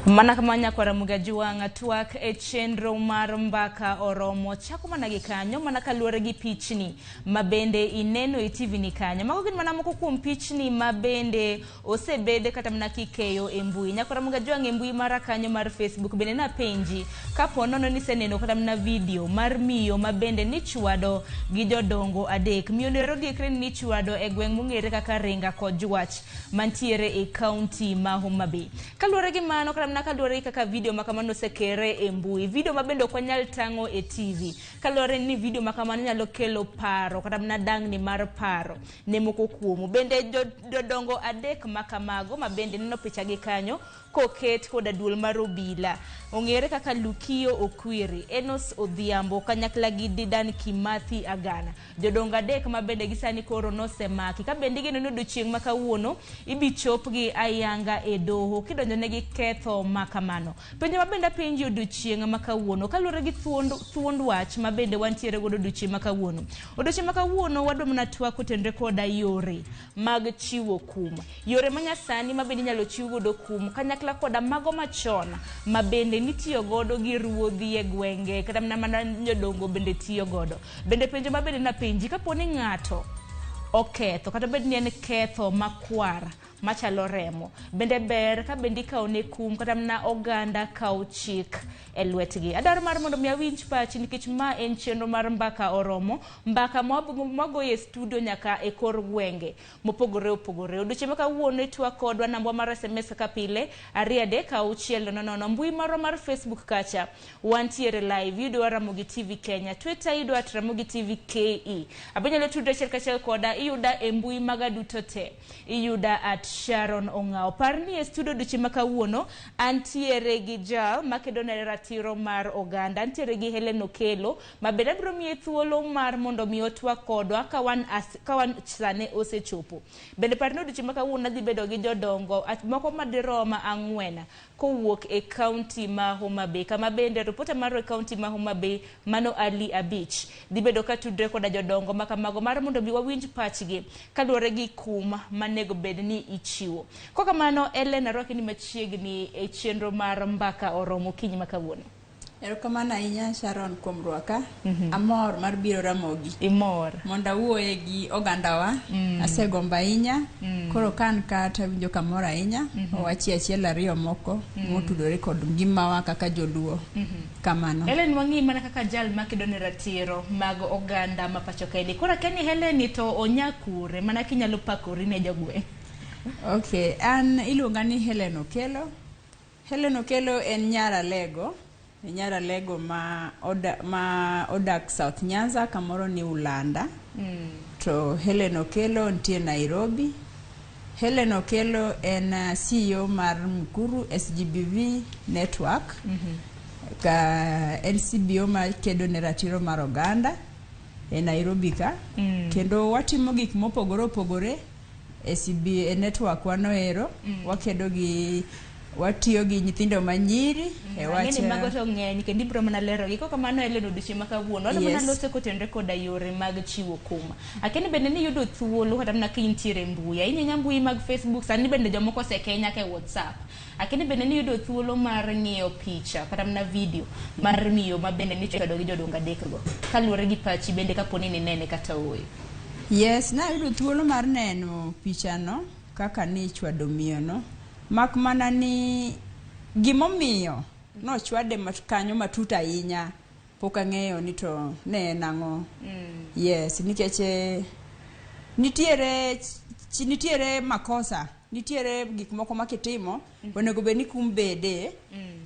Mana kamanya kwa Ramogi wanga tuak e chenro mar Mbaka Oromo chako mana gi kanyo mana kaluore gi pichni mabende ineno e TV ni kanyo. Mago gin mana moko kuom pichni mabende osebede kata mana kikeyo e mbui. Nyakwa Ramogi wanga e mbui mara kanyo mar Facebook bende na penji kapo nono ni seneno kata mana video mar miyo mabende ni chwado gi jodongo adek. Miyo ne rodiekre ni chwado e gweng mungere kaka Ringa kod Jwach mantiere e county ma Homa Bay. Kaluore gi mano kata kaluore kaka video makamano sekere e mbui, video mabende ok wanyal tango e TV. Kaluore ni video makamano nyalo kelo paro kata mana dangni mar paro ne moko kuomo. Bende jodongo adek makamago mabende neno picha gi kanyo koket koda duol mar obila. Ongere kaka Lukio Okwiri, Enos Odhiambo kanyakla gi Didan Kimathi Agana. Jodongo adek mabende gisani koro nosemaki. Kabende gino odiochieng makawuono ibi chopgi ayanga e doho kidonjo negi ketho makamano. Penjo mabende penji odiochieng makawuono kaluore gi thuond wach mabende wantiere godo odiochieng makawuono. Odiochieng makawuono wadwa mana twak otendre koda yore mag chiwo kum. Yore manyasani mabende nyalo chiwo godo kum kanyakla koda mago machon mabende nitiyo godo gi ruodhi e gwenge kata mana jodongo bende tiyo godo. Bende penjo mabende na penji kaponi ng'ato oketho kata bende ni en ketho makwar machalo remo, bende ber ka bende kaone kum kata mana oganda kao chik e lwetgi. Adaro mar mondo mi awinj pachi nikech ma en chenro mar Mbaka Oromo, mbaka mago e studio nyaka e kor gwenge mopogore opogore. Odiochieng makawuono itwak kodwa nambwa mar SMS kaka pile 239600. Mbui marwa mar Facebook kacha wantiere live video Ramogi TV Kenya, Twitter idwa Ramogi TV KE. Abenyalo tudre chel koda iyuda e mbui maga duto te. Iyuda at Sharon Ongao. Parni e studio odiochieng makawuono antiere gi jal makedo ne ratiro mar oganda, antiere gi Helen Okelo mabende biro miye thuolo mar mondo mi otwak kodwa kawan sane osechopo. Bende parni odiochieng makawuono dhi bedo gi jodongo moko madiroma 4 kowuok e county ma Homa Bay. Kama bende reporter mar county ma Homa Bay Mano Ali Abich dhi bedo ka tudre koda jodongo makamago mar mondo mi wawinj pachgi kaluore gi kum manego bed ni ichiwo. Koka mano Ellen Aroki ni machiegni e chenro mar Mbaka Oromo kinyi makawuono. Erokamano ahinya Sharon kuom rwaka. Amor mar biro Ramogi. Imor. Monda wuoye gi ogandawa. Asegomba ahinya. Koro kan kata winjo kamor ahinya. Wachi achiel ariyo moko motudore kod ngimawa kaka joluo. Kamano. Helen wangi mana kaka jal makedo ne ratiro mag oganda ma pacho kae. Koro keni Helen to onyakure mana kinyalo pakori ne jogwe. Okay, an iluonga ni Helen Okelo. Helen Okelo en nyara lego ma odak South Nyanza kamoro ni Ulanda. To Helen Okelo ntie Nairobi. Helen Okelo en CEO mar Mkuru SGBV Network. Ka NCBO ma kedo ne ratiro mar oganda e Nairobi ka. Kendo watimo gik mopogore opogore SCB network wanoero. Wakedo gi watiyo gi nyithindo manyiri wache mago to ng'eny kendo ibro mana lero gi koka mano Helen odiochieng makawuono wadwa mana lose kotendre koda yore mag chiwo kum. Akeni bende ni yudo thuolo kata mana kintiere mbui inya mbui mag Facebook sani bende jomoko se Kenya ke WhatsApp. Akeni bende ni yudo thuolo mar ng'iyo picha kata mana video mar miyo mabende ni chwedo gi jodongo adek go kaluore gi pachi bende kaponi ni nene kata oyo. Yes, na yudo thuolo mar neno picha no kaka ni chwado miyo no. Mak mana ni gimomiyo no chwade kanyo matuta ahinya pok ang'eyo ni to ne nango. Yes, nikech nitiere makosa, nitiere gik moko makitimo onego bed ni kum bede.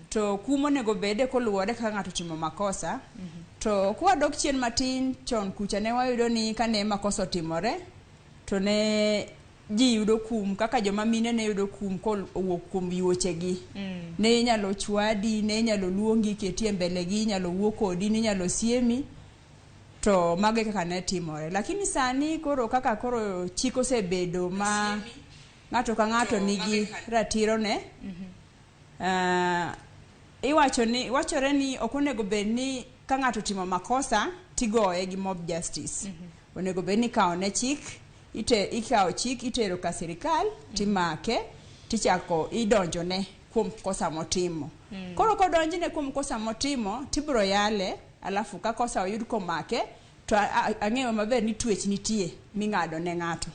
To kum onego bede koluwore ka ng'ato timo makosa. To kwa dok chien matin chon kucha ne wayudo ni kane makosa timore to ne ji yudo kum kaka joma mine ne yudo kum kowuok kuom yuochegi. Ne inyalo chwadi, ne inyalo luongi ketie mbele gi, inyalo wuo kodi, ne inyalo siemi. To mage kaka ne timore. Lakini sani koro kaka koro chiko osebedo ma ng'ato ka ng'ato nigi ratiro ne. Wachore ni ok onego bed ni ka ng'ato timo makosa tigoye gi mob justice. Onego bed ni kaone chik. Ikao chik itero ka sirikal timake tichako idonjone kuom kosa motimo. Koro kodonjine kuom kosa motimo tibro yale, alafu ka kosa oyud komake to ang'eyo maber ni twech nitie ming'ado ne ng'ato.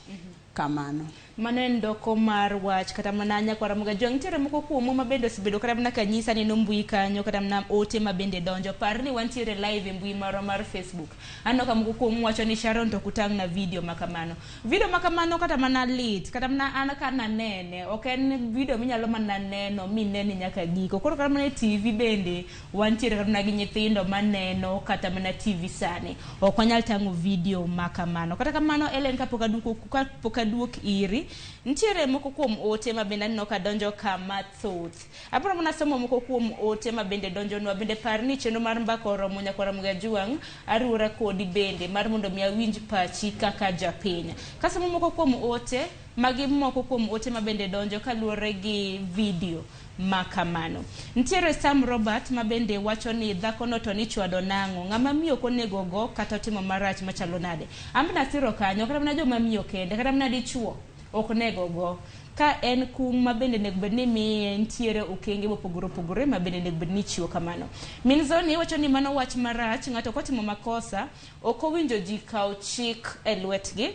Kamano. Mano en doko mar wach kata mana nyakwara mga jong nitiere moko kuomu mabende osebedo kata mana kanyisa ni mbui kanyo kata mana ote mabende donjo. Par ni wantiere live e mbui maro mar Facebook. Ano ka moko kuomu wacho ni Sharon to kutang na video makamano. Video makamano kata mana lit kata mana ana kana nene. Ok en video minyalo mana neno minene nyaka giko. Koro kata mana TV bende wantiere kata mana gi nyithindo maneno kata mana TV sani. Ok wanyal tango video makamano. Kata kamano Ellen kapoka duok iri ntiere moko kuom ote mabende no ka donjo kama thoth. Abro mona somo moko kuom ote mabende donjo no bende par ni chenro mar Mbaka Oromo nyakwara mga juang arura kodi bende mar mondo mi awinj pachi kaka japiny. Kasomo moko kuom ote magi moko kuom ote mabende donjo kaluore gi video makamano. Ntiere Sam Robert mabende wacho ni dhako no to ni chwado nango ng'ama miyo konego go kata timo marach machalo nade. Ambna siro kanyo kata mna joma miyo kende kata mna dichuo ok nego go ka en kum mabende nego bedni mi ntiere okenge mopogore mabende nego bedni chiwo kamano. Minzoni wacho ni mano wach marach ng'ato kotimo makosa ok owinjo ji kaw chik e lwetgi.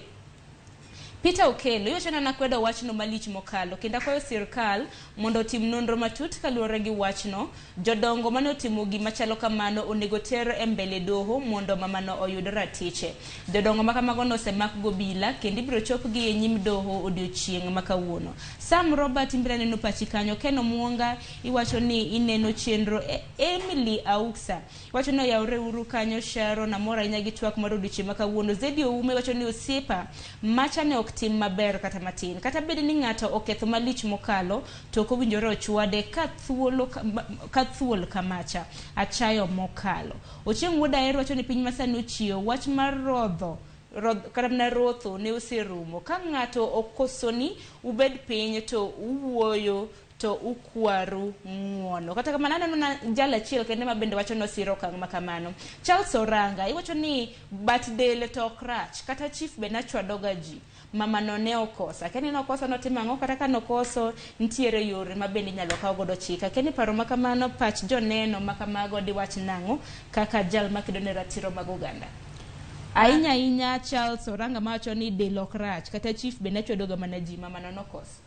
Peter Okelo yochana na kwedo wachno malich mokalo kenda koyo sirkal mondo tim nonro matut kaluore gi wachno. Jodongo mane otimo gima chalo kamano onego ter e mbele doho mondo mamano oyud ratiche. Jodongo makamago no semak go bila kendo ibiro chopgi e nyim doho odiochieng' makawuono. Sam Robert imbira neno pachi kanyo Keno Muonga iwacho ni ineno chenro Emily Auksa iwacho no Yore uru kanyo Sharon na mora inyagi twak mar odiochieng' makawuono. Zedi Oume iwacho ni osiepa macha ne tim maber kata matin kata bed ni ng'ato oketho malich mokalo to ko winjore ochwade ka thuol kamacha achayo mokalo. Ochieng' wuoda ero wacho ni piny masani ochio wach mar kata na rotho ne oserumo. Ka ng'ato okosoni ubed piny to uwuoyo to ukwaru ng'uono. Kata kamano aneno na jala chiel kende mabende wacho no siro kang' makamano. Charles Oranga iwacho ni birthday to krach kata chief be nachwadoga ji mama no ne okosa keni no kosa no timango kata ka no koso ntiere yore mabende nyalo kaw godo chika keni paro makamano pach joneno makamago di wach nango kaka jal makedo ne ratiro mag Uganda. Ainya Charles Oranga macho ni delokrach kata chief be nachwadoga mana ji mama no kosa.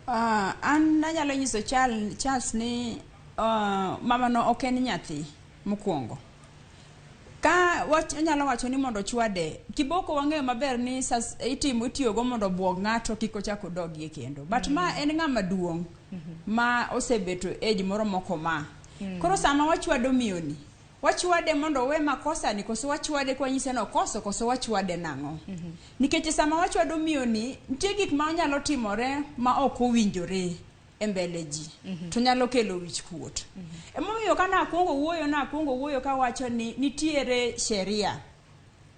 An nanyalo nyiso Charles ni mama no ok en nyathi mokwongo. Ka nyalo wacho ni mondo chwade kiboko wang'eyo maber ni itiyo go mondo buog ng'ato kiko chako dogi e kendo. But ma en ng'ama duong' ma osebeto age moro moko ma. Koro sama wachwado miyoni wachwade mondo we makosa ni koso wachwade kwa nyise no koso wachwade nango. Nikech sama wachwado miyoni nitie gik ma nyalo timore ma ok owinjore e mbele ji to nyalo kelo wich kuot. Emomiyo kana akwongo wuoyo ka wacho ni nitiere sheria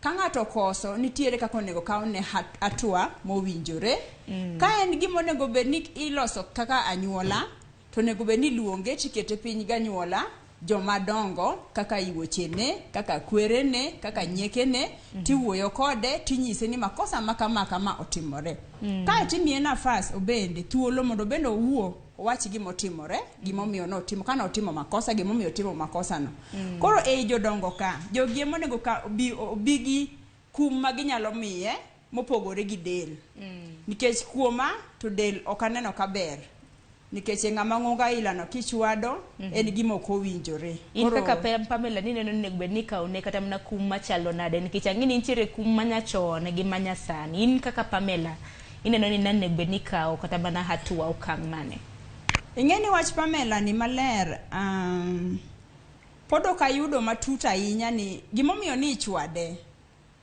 ka ng'ato koso nitiere kaka onego kawne atua mowinjore. Ka en gima onego bed ni iloso kaka anyuola to onego bed ni luonge tikete piny ganyuola jomadongo kaka iwochene kaka kwerene kaka nyekene tiwuoyo kode tinyise ni makosa makama otimore. Ka timie nafas obende thuolo mondo bende owuo owachi gima otimore gimomiyo no timo kana otimo makosa gimomiyo timo makosa no. Koro jodongo ka jogie monego bigi kum maginyalo miye mopogore gi del. Nikech kuoma to del ok aneno kaber. Nikech ng'ama ng'onga ilano kichwado en gima ok owinjore. In kaka Pamela ni neno nego bed ni kaune kata mna kum machalo nade nikech ang'ini nitiere kum manyachon gi manyasani. In kaka Pamela ineno ni nan nego bed ni kaw kata mana hatua okang' mane. Ing'eni wach Pamela ni maler podo ka yudo matuta ahinya ni gimomiyo ni chwade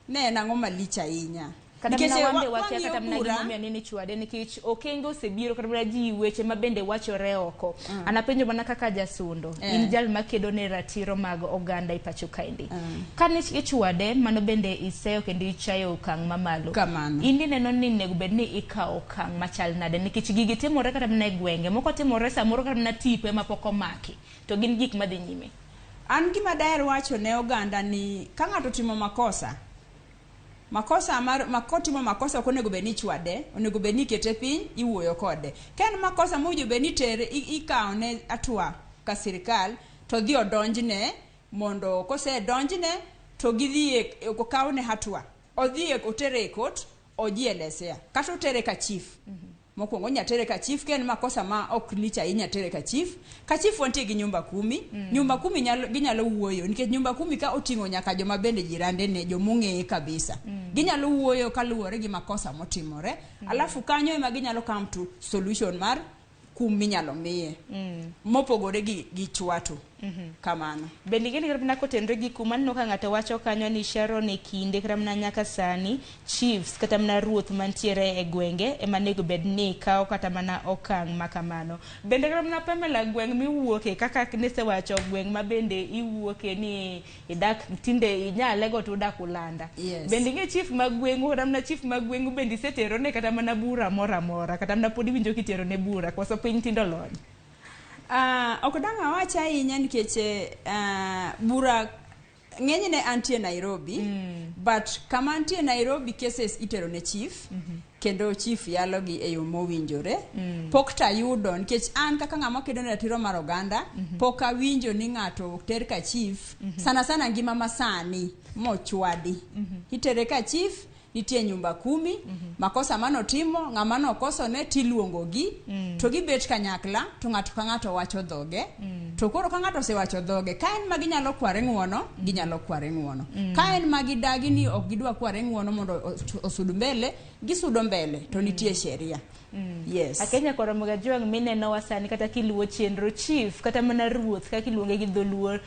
ne nang'o malich ahinya. Kata mna wambe wakia kata mna gimomiyo nini chwade nikech okenge osebiro kata mna ji weche mabende wachore oko. Anapenjo mana kaka jasundo in jal makedo ne ratiro mag Oganda ipacho kaindi. Kane ichwade mano bende iseyo kendo ichayo okang' mamalo. Indi neno ni nego bed ni ikaw okang' machal nade nikech gigi timore kata mna gwenge moko timore samoro kata mna tipo ema pok omaki to gin gik madhi nyime. An gima daher wacho ne Oganda ni ka ng'ato timo makosa makotimo makosa ok onego bed ni chwade, onego bed ni kete piny iwuoyo kode. Ka en makosa mowinjo bed ni tere ikawo ne atua ka sirikal to dhi odonjne, mondo kose donjne to gidhi okaw ne hatua, odhi otere e kot, ojielesea kata otere ka chief. Mokwongo nya tere ka chief, ken makosa ma ok lich ahinya tere ka chief. Ka chief wantie gi nyumba 10, nyumba 10 ginyalo wuoyo, nikech nyumba 10 ka oting'o nyaka joma bende jirande ne, jomong'eye kabisa. Ginyalo wuoyo kaluwore gi makosa motimore, alafu kanyo ema ginyalo come to solution mar kum minyalo miye, mopogore gi chwato. Kamano. Bende gini kata kotenre gi kuma no ka ng'ato wacho kanyo ni Sharon e kinde kata mana nyaka sani chiefs kata mana ruoth mantiere e gwenge ema nego bed ni kawo kata mana okang' makamano. Bende kata mana Pamela, gweng' miwuoke kaka nisewacho, gweng' ma bende iwuoke ni idak tinde inyale go to udak Ulanda. Yes. Bende nge chief mag gweng'u kata mana chief mag gweng'u bende isetero ne kata mana bura mora mora kata mana pod iwinjo kitero ne bura koso piny tindo lony. Ok dang' awach ahinya nikech bura ng'enyne antie Nairobi, but kama antie Nairobi cases itero ne chief, kendo chief yalo gi e yo mowinjore. Pok tayudo, nikech an kaka ng'ama kedo ne ratiro mar oganda, pok awinjo ni ng'ato ter ka chief, sana sana ngima masani mochwadi. Itere ka chief, nitie nyumba 10, makosa manotimo, ng'ama nokoso ne tiluongo gi, to gibet kanyakla, to ng'ato ka ng'ato wacho dhoge, to koro ka ng'ato osewacho dhoge, ka en ma ginyalo kware ng'uono, ginyalo kware ng'uono. Ka en ma gidagi ni ok gidwa kware ng'uono mondo osud mbele, gisudo mbele, to nitie sheria. Yes. Akenya koro mga juang mineno wasani kata kiluo chenro chief kata mana ruoth kaka iluonge gi dholuo,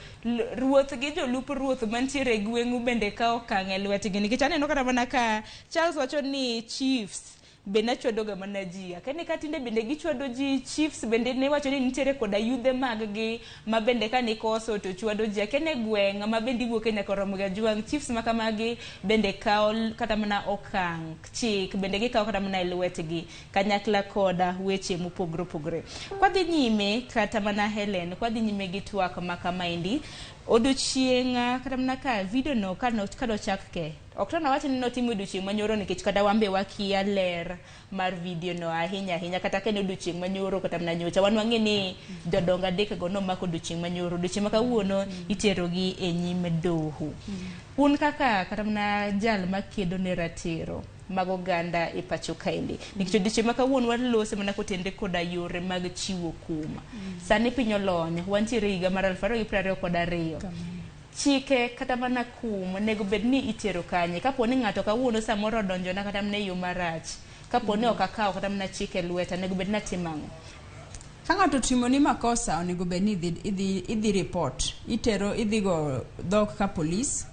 ruoth gi jolup ruoth mantiere e gweng'u bende kawo okang' e lwetgi, nikech aneno kata mana ka Charles wacho ni chiefs bende chwado ga mana ji. Akene ka tinde bende gichwado ji, chiefs bende ne wacho ni nitiere koda yudhe mag gi ma bende ka nikoso to chwado ji. Akene gweng' ma bende iwuoke nyaka Oromo ga juang, chiefs ma kamagi bende kawo kata mana okang' chik, bende gikawo kata mana e lwetgi kanyakla koda weche mopogore opogore. Kwadhi nyime kata mana Helen, kwadhi nyime gi twak ma kamaendi, odiochieng' kata mana ka video no kanochak ke ok to nawacho ni notimo odiochieng' manyoro nikech kata wambe wakia ler mar video no ahinya kata kene odiochieng' manyoro kata mana nyocha wan wang'e ni jodongo adek go nomako odiochieng' manyoro. Odiochieng' ma kawuono itero gi e nyime doho. Un kaka kata mana jal makedo ne ratiro mag oganda e pacho kaendi, nikech odiochieng' ma kawuono walose mana kotende koda yore mag chiwo kuma. Sani piny olony, wantiere higa mar 2022. Chike kata mana kum nego bed ni itero kanye kapo ni ng'ato kawuono samoro donjo na kata mana yo marach, kapo ni ok akawo kata mana chike lweta, nego bed na timang'o. Ka ng'ato timo ni makosa, onego bed ni idhi report, idhi go dhok ka police.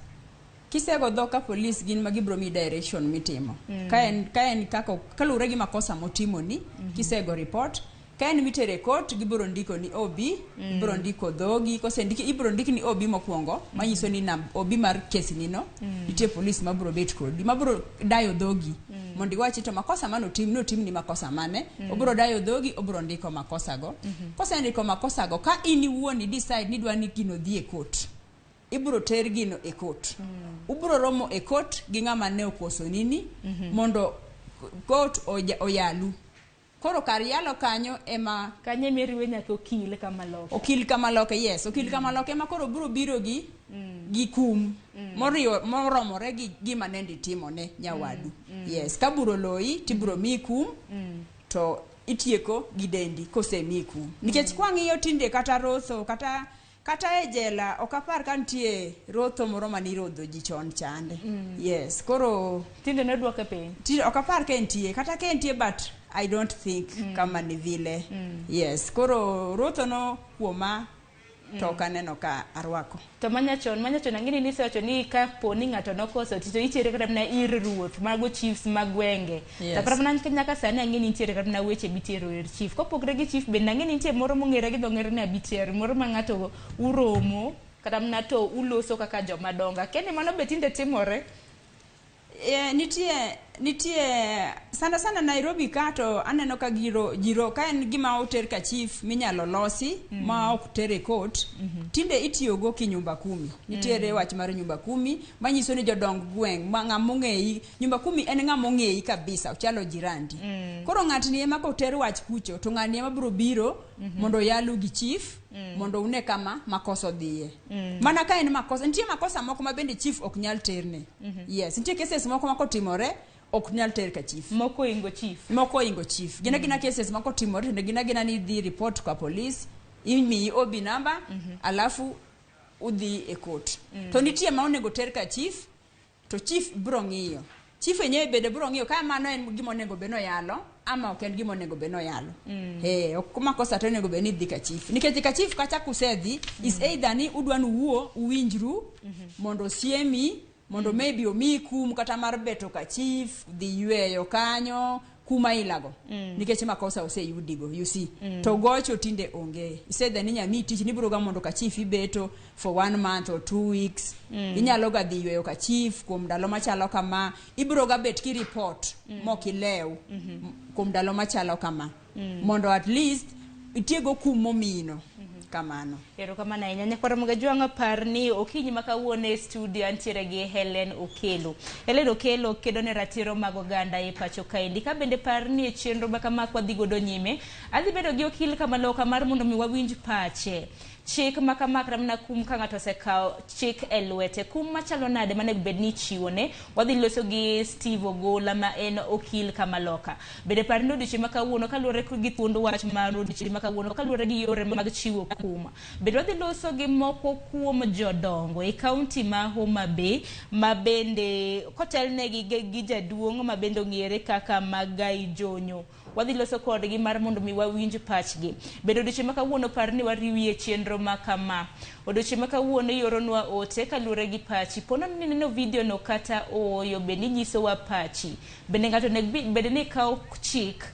Kisego dhok ka police gin magibro mi direction mitimo. Ka en kako kalure gi makosa motimo ni, kisego report, ka en mitere court gibro ndiko ni OB, ibro ndiko dhogi, kose ndiki ibro ndiki ni OB mokwongo, manyiso ni OB mar case ni no, nitie police mabro bet kodi, mabro dayo dhogi. Mondi wachi to makosa mano notim ni makosa mane, obro dayo dhogi, obro ndiko makosa go. Kose ndiko makosa go, ka ini wuoni decide ni dwani gino dhi e court, ibro ter gino e court. Ubro romo e court gi ng'ama ne okoso nini, mondo court oyalu. Koro kar yalo kanyo ema kanye meriwe nyaka okil kamaloke. Yes, okil kamaloke ema koro biro biro gi kum moromore gi gima nendi timo ne nyawadu. Yes, ka buro loyi tibro mi kum, to itieko gi dendi kose mi kum. Nikech kwang'iyo tinde kata rotho kata e jela ok apar ka nitie rotho moro mani rodho ji chon chande. Yes, koro tinde ne dwoke piny. Ok apar ka nitie, kata ka nitie but I don't think kama ni vile. Yes, koro rotho no kuoma to kaneno ka arwako. To manyachon ang'ini nisewacho ni ka po ni ng'ato nokoso to itere kata mana ir ruoth mago chiefs mag gwenge. Yes. To kata mana nyaka sani ang'ini nitiere kata mana weche bitero ir chief. Kopogre gi chief bende ang'ini nitie moro mong'ere gi dhong'ere ni abiter, moro ma ng'ato uromo kata mana to uloso kaka joma donga. Kene mano be tinde timore. Nitie nitie sana Nairobi kato aneno ka giro ka en gima oter ka chief minyalo losi ma ok tere court tinde itiyogo ki nyumba kumi. Nitiere wach mar nyumba kumi manyiso ni jodong gweng ma ng'among'eyi nyumba kumi en ng'among'eyi kabisa ochalo jirandi. Koro ng'atni ema koter wach kucho to ng'ani ema biro biro mondo yalu gi chief mondo une kama makosa dhiye. Mana ka en makosa nitie makosa moko ma bende chief ok nyal terne. Yes, nitie cases moko ma kotimore ok nyal ter ka chief. Moko ingo chief. Gina cases moko timore to gina ni dhi report kwa police, imi OB number, alafu udhi e court. To nitie ma onego ter ka chief, to chief bro ng'iyo. Chief enyewe bende bro ng'iyo ka mano en gima onego beno yalo ama ok en gima onego beno yalo. Ok makosa to onego beni dhi ka chief. Nikech ka chief kacha kusedhi is either ni udwanu wuo uwinjru mondo siemi mondo maybe omi kum kata mar beto ka chief dhi yweyo kanyo kuma ilago nikech makosa oseyudigo you see. To gocho tinde onge. Iseda ni nyami tich ni biro ga mondo ka chief ibeto for 1 month or 2 weeks. Inyalo ga dhi yweyo ka chief kuom ndalo machalo kama ibiro ga bet ki report mokilew kuom ndalo machalo kama mondo at least itiego kum momino. Kamano. Ero kamana inyanya kwa Ramogi juanga parni okinyi makawuone studio antiere gi Helen Okelo. Helen Okelo kedo ne ratiro mag oganda e pacho kaendi ka bende parni e chenro makama kwa dhigodo nyime. Adhi bedo gi okil kamaloka mar mondo mi wawinj pache. Chik makamakra mna kum ka ng'ato osekao chik e lwete kum machalo nade mane bedni chiwone wadhi loso gi Steve Ogola ma en okil kamaloka. Bende parni odiochieng' makawuono kaluwore gi thuond wach mar odiochieng' makawuono kaluwore gi yore mag chiwo kum. Bende wadhi loso gi moko kuom jodongo e kaunti ma Homa Bay ma bende kotelnegi gi jaduong' ma bende ong'ere kaka Magai Jonyo. Wadhi loso kodgi mar mondo mi wawinj pachgi. Bende odiochieng' makawuono parni wariwie chenro makama. Odiochieng' makawuono ioronwa ote kaluwore gi pachi. Pono ni neno video no kata oyo bende nyisowa pachi. Bende ng'ato bende ni kawo chik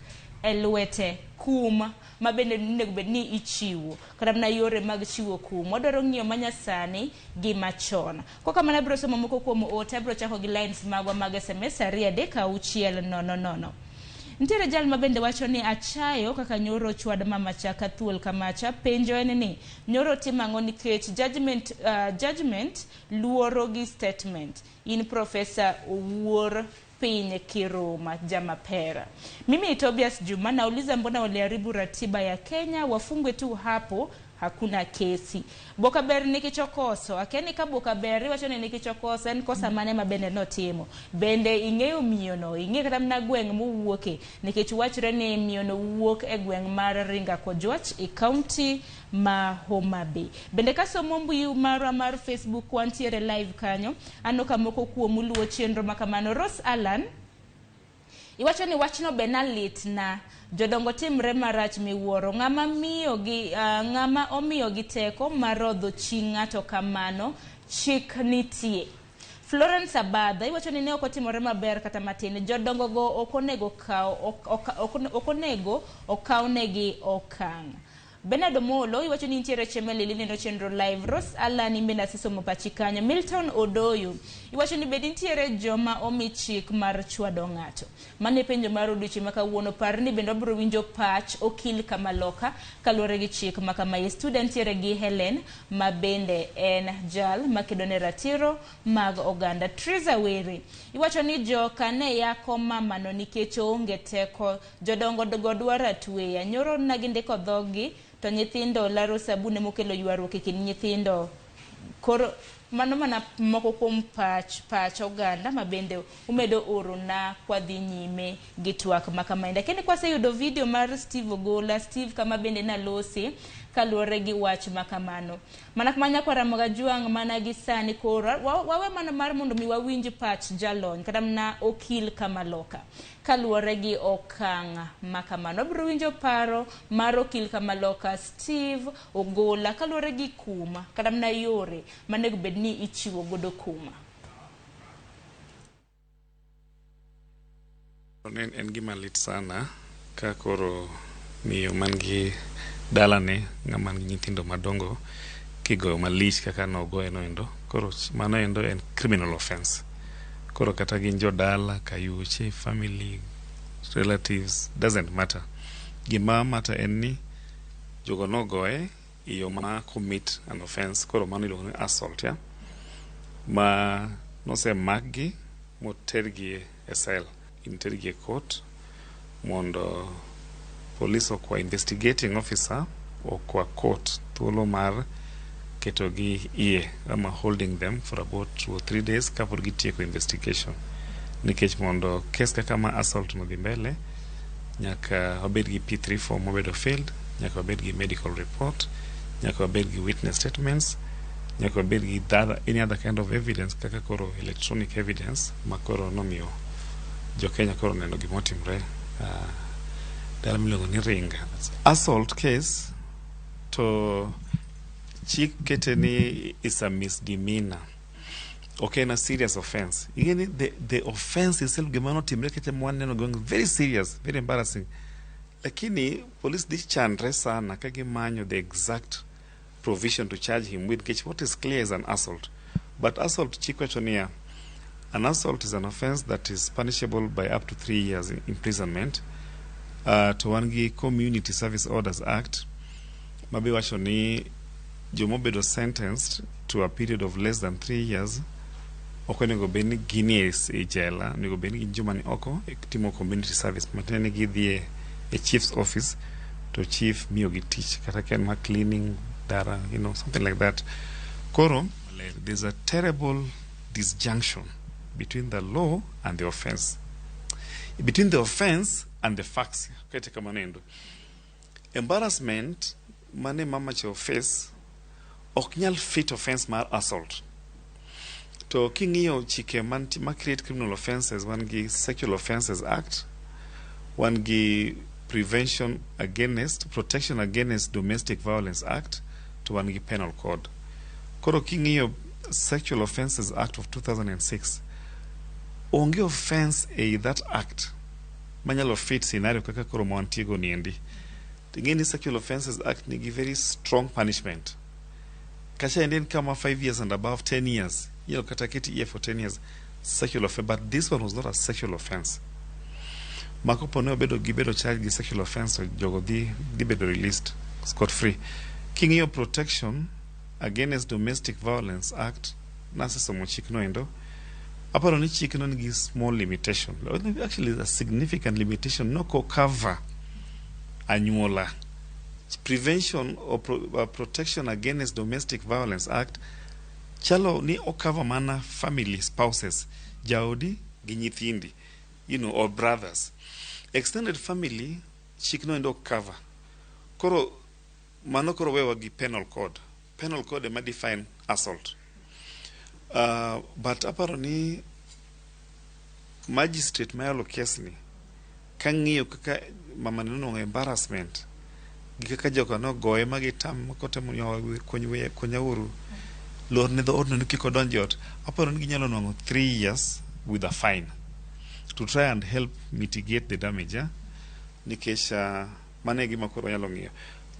e lwete kum ma bende nego bedni ichiwo kata na yore mag chiwo kum. Wadwaro ng'iyo manyasani gi machon. Koka mana biro somo moko kuom ote biro chako gi lines magwa mag SMS 3-6-000. Ntiere jal ma bende wacho ni achayo kaka nyoro chwad mama chaka thuol kamacha penjo en ni nyoro timango nikech judgment luoro gi statement in Professor Owuor Piny Kiruma Jamapera. Mimi ni Tobias Juma nauliza mbona waliharibu ratiba ya Kenya wafungwe tu hapo hakuna kesi. Boka beri nikichokoso. Akeni ka boka beri wacho ni nikichokoso en kosa mane ma bende notimo. Bende ing'eyo miyono. Ing'e kata mna gweng' muwuoke. Nikech wachre ni miyono wuok e gweng' mar Ringa Kojwach e county ma Homa Bay. Bende kasomo mbui mar Facebook wantiere live kanyo. Ano kamoko kuom luwo chenro makamano. Rose Alan iwacho ni wachno benalit na jodongo timre marach miwuoro ng'ama omiyo gi teko marodho chi ng'ato kamano chik nitie. Florence Abadha iwacho ni ne ok otimore maber kata matin jodongo go okonego okawnegi okang'. Benado Molo iwacho ni ntiere chemeli lino chenro live. Rose Alan imbena sisomo pachikanya. Milton Odoyo iwacho ni bedi ntiere joma omi chik mar chwado ng'ato. Mane penjo mar odiochieng' makawuono parni bende obiro winjo pach okil kamaloka kaluwore gi chik makama. Student ntiere gi Helen ma bende en jal makedo ne ratiro mag oganda. Triza Were iwacho ni joka ne yako mamano nikech onge teko jodongo dwaro atweya nyoro nagindiko dhogi to nyithindo laro sabune mokelo ywaruok e kind nyithindo. Koro mano mana moko kuom pach oganda ma bende umedo oro na kwa dhi nyime gi twak makamainda. Kende kwa seyudo video mar Steve Ogola, Steve kama bende na losi kaluwore gi wach makamano. Mana kamanya kwa Ramogi juang mana gi sani kora wawe mana mar mondo mi wawinj pach jalony kata mna okil kamaloka kaluwore gi okang' makamano. Biro winjo paro mar okil kamaloka Steve Ogola kaluwore gi kuma kata mna yore manego bedni ichiwo godo kuma. En gima lit sana ka koro miyo mangi dalane ng'ama ngi nyithindo madongo kigoyo malich kaka nogoye no endo. Koro mano endo en criminal offense. koro kata gin jodala, kayuche, family, relatives, doesn't matter. Gima matter en ni jogo nogoye iyo ma commit an offense, koro mano iluongo ni assault, ya ma nose makgi motergi e cell, intergi e court mondo police okwa investigating officer okwa court thuolo mar ketogi iye ama holding them for about 2 or 3 days kapod gitieko investigation, nikech mondo case kaka ma assault no dhi mbele nyaka wabed gi P3 form mobedo failed, nyaka wabed gi medical report, nyaka wabed gi witness statements, nyaka wabed gi any other kind of evidence kaka koro electronic evidence ma koro nomiyo jo Kenya koro neno gimotimre dala miluongo ni ringa. Assault case to chik kete ni is a misdemeanor. Okay, na serious offense. Again, the offense itself gimano timre kete mwaneno going very serious, very embarrassing. Lakini police di chandre sana kagimanyo the exact provision to charge him with, which what is clear is an assault. But assault chikwechonia, an assault is an offense that is punishable by up to 3 years imprisonment. To wangi Community Service Orders Act, mabe wacho ni jomobedo sentenced to a period of less than 3 years okonego beni guineas e jela, nego beni jomani oko timo community service, matene gidhie a chief's office to chief miyo gi tich kata ken ma cleaning dara, you know, something like that. Koro there's a terrible disjunction between the law and the offense, between the offense and the facts. Kete kama nendo embarrassment mane mama che offense oknyal fit offense mar assault. To king'iyo chike ma create criminal offenses, one gi Sexual Offences Act, one gi Protection Against Domestic Violence Act, to one gi Penal Code. Koro king'iyo Sexual Offences Act of 2006, onge offense that act manyalo fit scenario kaka koro mwantiego niendi. Tingeni Sexual Offences Act nigi very strong punishment. Kasha endeni kama 5 years and above 10 years. You kata keti here for 10 years sexual offense, but this one was not a sexual offense. Makopo ne obedo gibedo charged with sexual offense, so jogo di bedo released scot free. King your Protection Against Domestic Violence Act, nasa somo chik no endo. Aparo ni chik no nigi small limitation. Actually, a significant limitation. No ko cover anyuola. Prevention or Protection Against Domestic Violence Act chalo ni okava mana family, spouses, jaodi gi nyithindi, you know, or brothers. Extended family chik no endo cover. Koro mano koro wewa gi Penal Code. Penal Code ema define assault. But aparo ni magistrate mayalo case ni kang'iyo kaka mama nino embarrassment kaka joka no goye magitam kotemo konyauru lor ne the ordinary kiko donjot, aparo ni ginyalo nwango 3 years with a fine to try and help mitigate the damage, yeah? Nikech mane gima koro nyalo ng'iyo.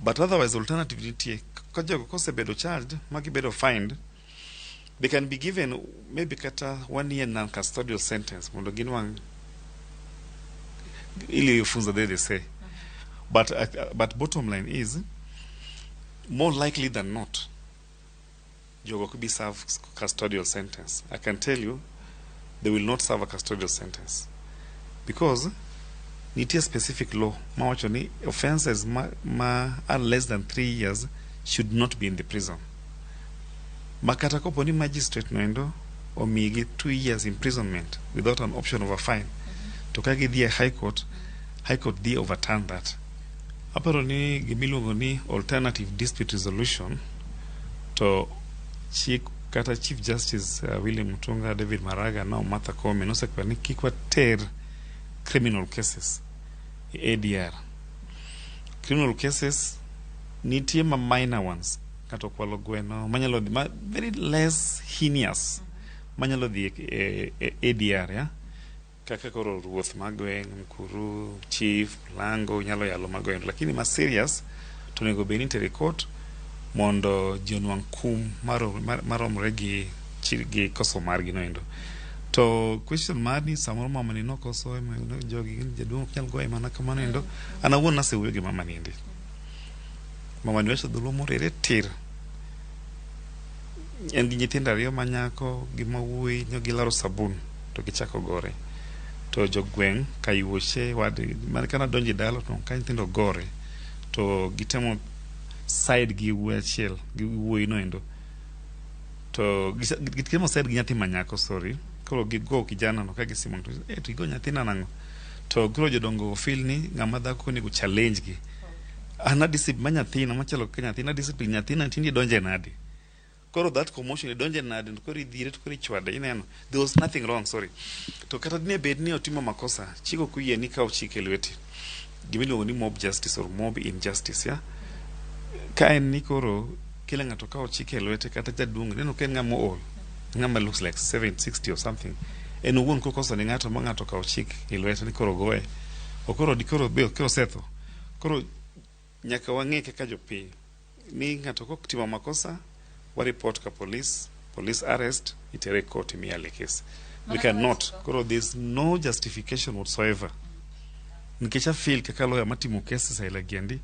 But otherwise alternative nitie ka jogo kosebedo charged magibedo fined, they can be given maybe kata 1 year non-custodial sentence mondo ginwang ili funza they say. But bottom line is, more likely than not, jogo could be served custodial sentence. I can tell you, they will not serve a custodial sentence because nitia specific law mawacho ni offenses ma are less than 3 years should not be in the prison. Makata kopo ni magistrate noendo omigi 2 years imprisonment without an option of a fine. To kagi di high court di overturn that. Aparo ni gimiluongo ni alternative dispute resolution to kata Chief Justice William Mutunga, David Maraga, now Martha Koome no sekwa ni kikwa ter criminal cases ADR. Criminal cases nitie ma minor ones kato kwalo gweno manyalo very less heinous manyalo di ADR, ya kaka koro ruoth magwen, mkuru, chief, lango nyalo yalo magwen, lakini ma serious to nego benite court mondo jonwang kum maromre gi koso margi no endo. To question mani samoro mama ni nokoso ema jogi gin jaduong' nyal goye mana kamano endo an awuon nasewuoyo gi mama nindi. Mama ni wacho dholo morere tir. En gi nyithindo ariyo ma nyako gi ma wuoyi gilaro sabun to gichako gore. To jogweng' kayuoche man kana donji dalo to ka nyithindo gore to gitemo side gi wuoyi achiel gi wuoyi no endo. To gitemo side gi nyathi manyako sorry. Koro gigo kijana no ka gisimon to to igo nyathina nango. To koro jodongo feel ni ng'ama dhako ni go challenge gi. Ana discipline nyathina machalo ka nyathina discipline nyathina tindi donje nadi. Koro that commotion donje nadi to koro idhire to koro ichwade ineno. There was nothing wrong, sorry. To kata dine bed ni otimo makosa, chiko kuyie ni ka ochike lweti. Gimiluongo ni mob justice or mob injustice, ya. Ka en ni koro kila ng'ato ka ochike lwete kata jaduong' neno ka en ng'ama ol. Ng'ama looks like 760 or something. En uwuon kokoso ni ng'ato ma ng'ato ka ochike lwete ni koro goye. Okoro di koro be koro setho. Koro nyaka wang'e kaka jopiny ni ng'ato kok timo makosa wa report ka police arrest itere court imiale case. We cannot. Koro there's no justification whatsoever. Nikech I feel kaka lawyer matimo cases aila giendi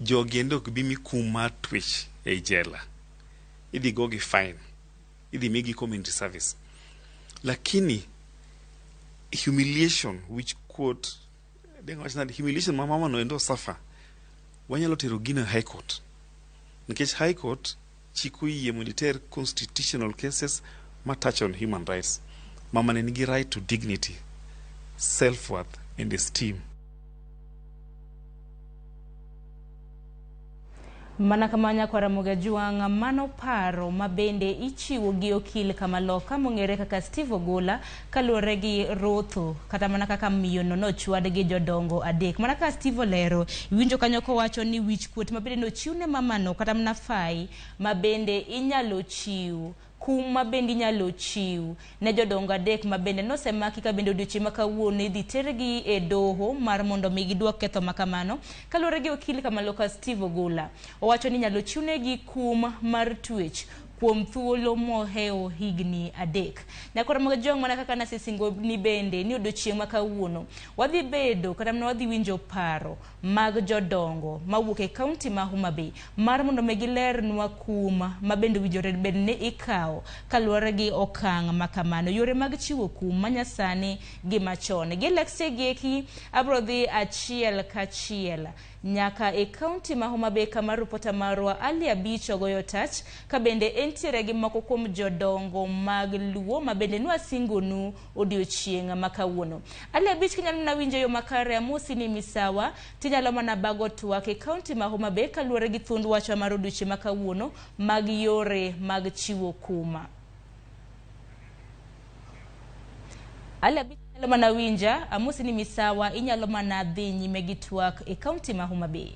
jogi ok bi mi kuma twitch e jela. Idhi go gi fine. Idhi migi community service. Lakini humiliation which quote humiliation mama no endo suffer. Wanyalo tero gino high court. Nikech high court chiku yie military constitutional cases ma touch on human rights. Mama ne nigi right to dignity, self-worth and esteem. Mana kamanya kwa Ramogi Juang mano paro mabende ichiwo gi okil kamaloka mong'ere kaka Steve Ogola kaluwore gi rotho kata mana kaka miyono nochwad gi jodongo adek. Mana ka Steve olero winjo kanyo kowacho ni wich kuot mabende nochiwne mamano kata mana fai mabende inyalo chiw kuma bendi nyalo chiw ne jodongo adek mabende nosemaki ka bende odiochieng' ma kawuono idhi tergi e doho mar mondo mi giduok ketho makamano. Kaluwore gi okil kamaloka Steve Ogola owacho ni nyalo chiwnegi kum mar twech kuom thuolo moheo higni adek. Nyako Ramogi Juang mana kaka nasisingo ni bende ni odiochieng' ma kawuono wadhi bedo kata mana wadhi winjo paro mag jodongo mawuok e kaunti ma Homa Bay mar mondo me gilernwa kum ma bende winjore bed ne ikawo kaluwore gi okang' makamano. Yore mag chiwo kum manyasani gi machon. Gi lekse gieki abro dhi achiel kachiel nyaka e kaunti ma Homa Bay kama ripota marwa Ali Abich ogoyo tach ka bende entiere gi moko kuom jodongo mag Luo ma bende nwasingonu odiochieng' ma kawuono. Ali Abich kinyalo na winjo yo makare amosi ni misawa tinyalo mana bago twak e kaunti ma Homa Bay kaluwore gi thund wacho mar odiochieng' ma kawuono mag yore mag chiwo kuma. Ali Abich inyalo mana winja amosi ni misawa inyalo mana dhi nyime gi twak e kaunti ma Homa Bay.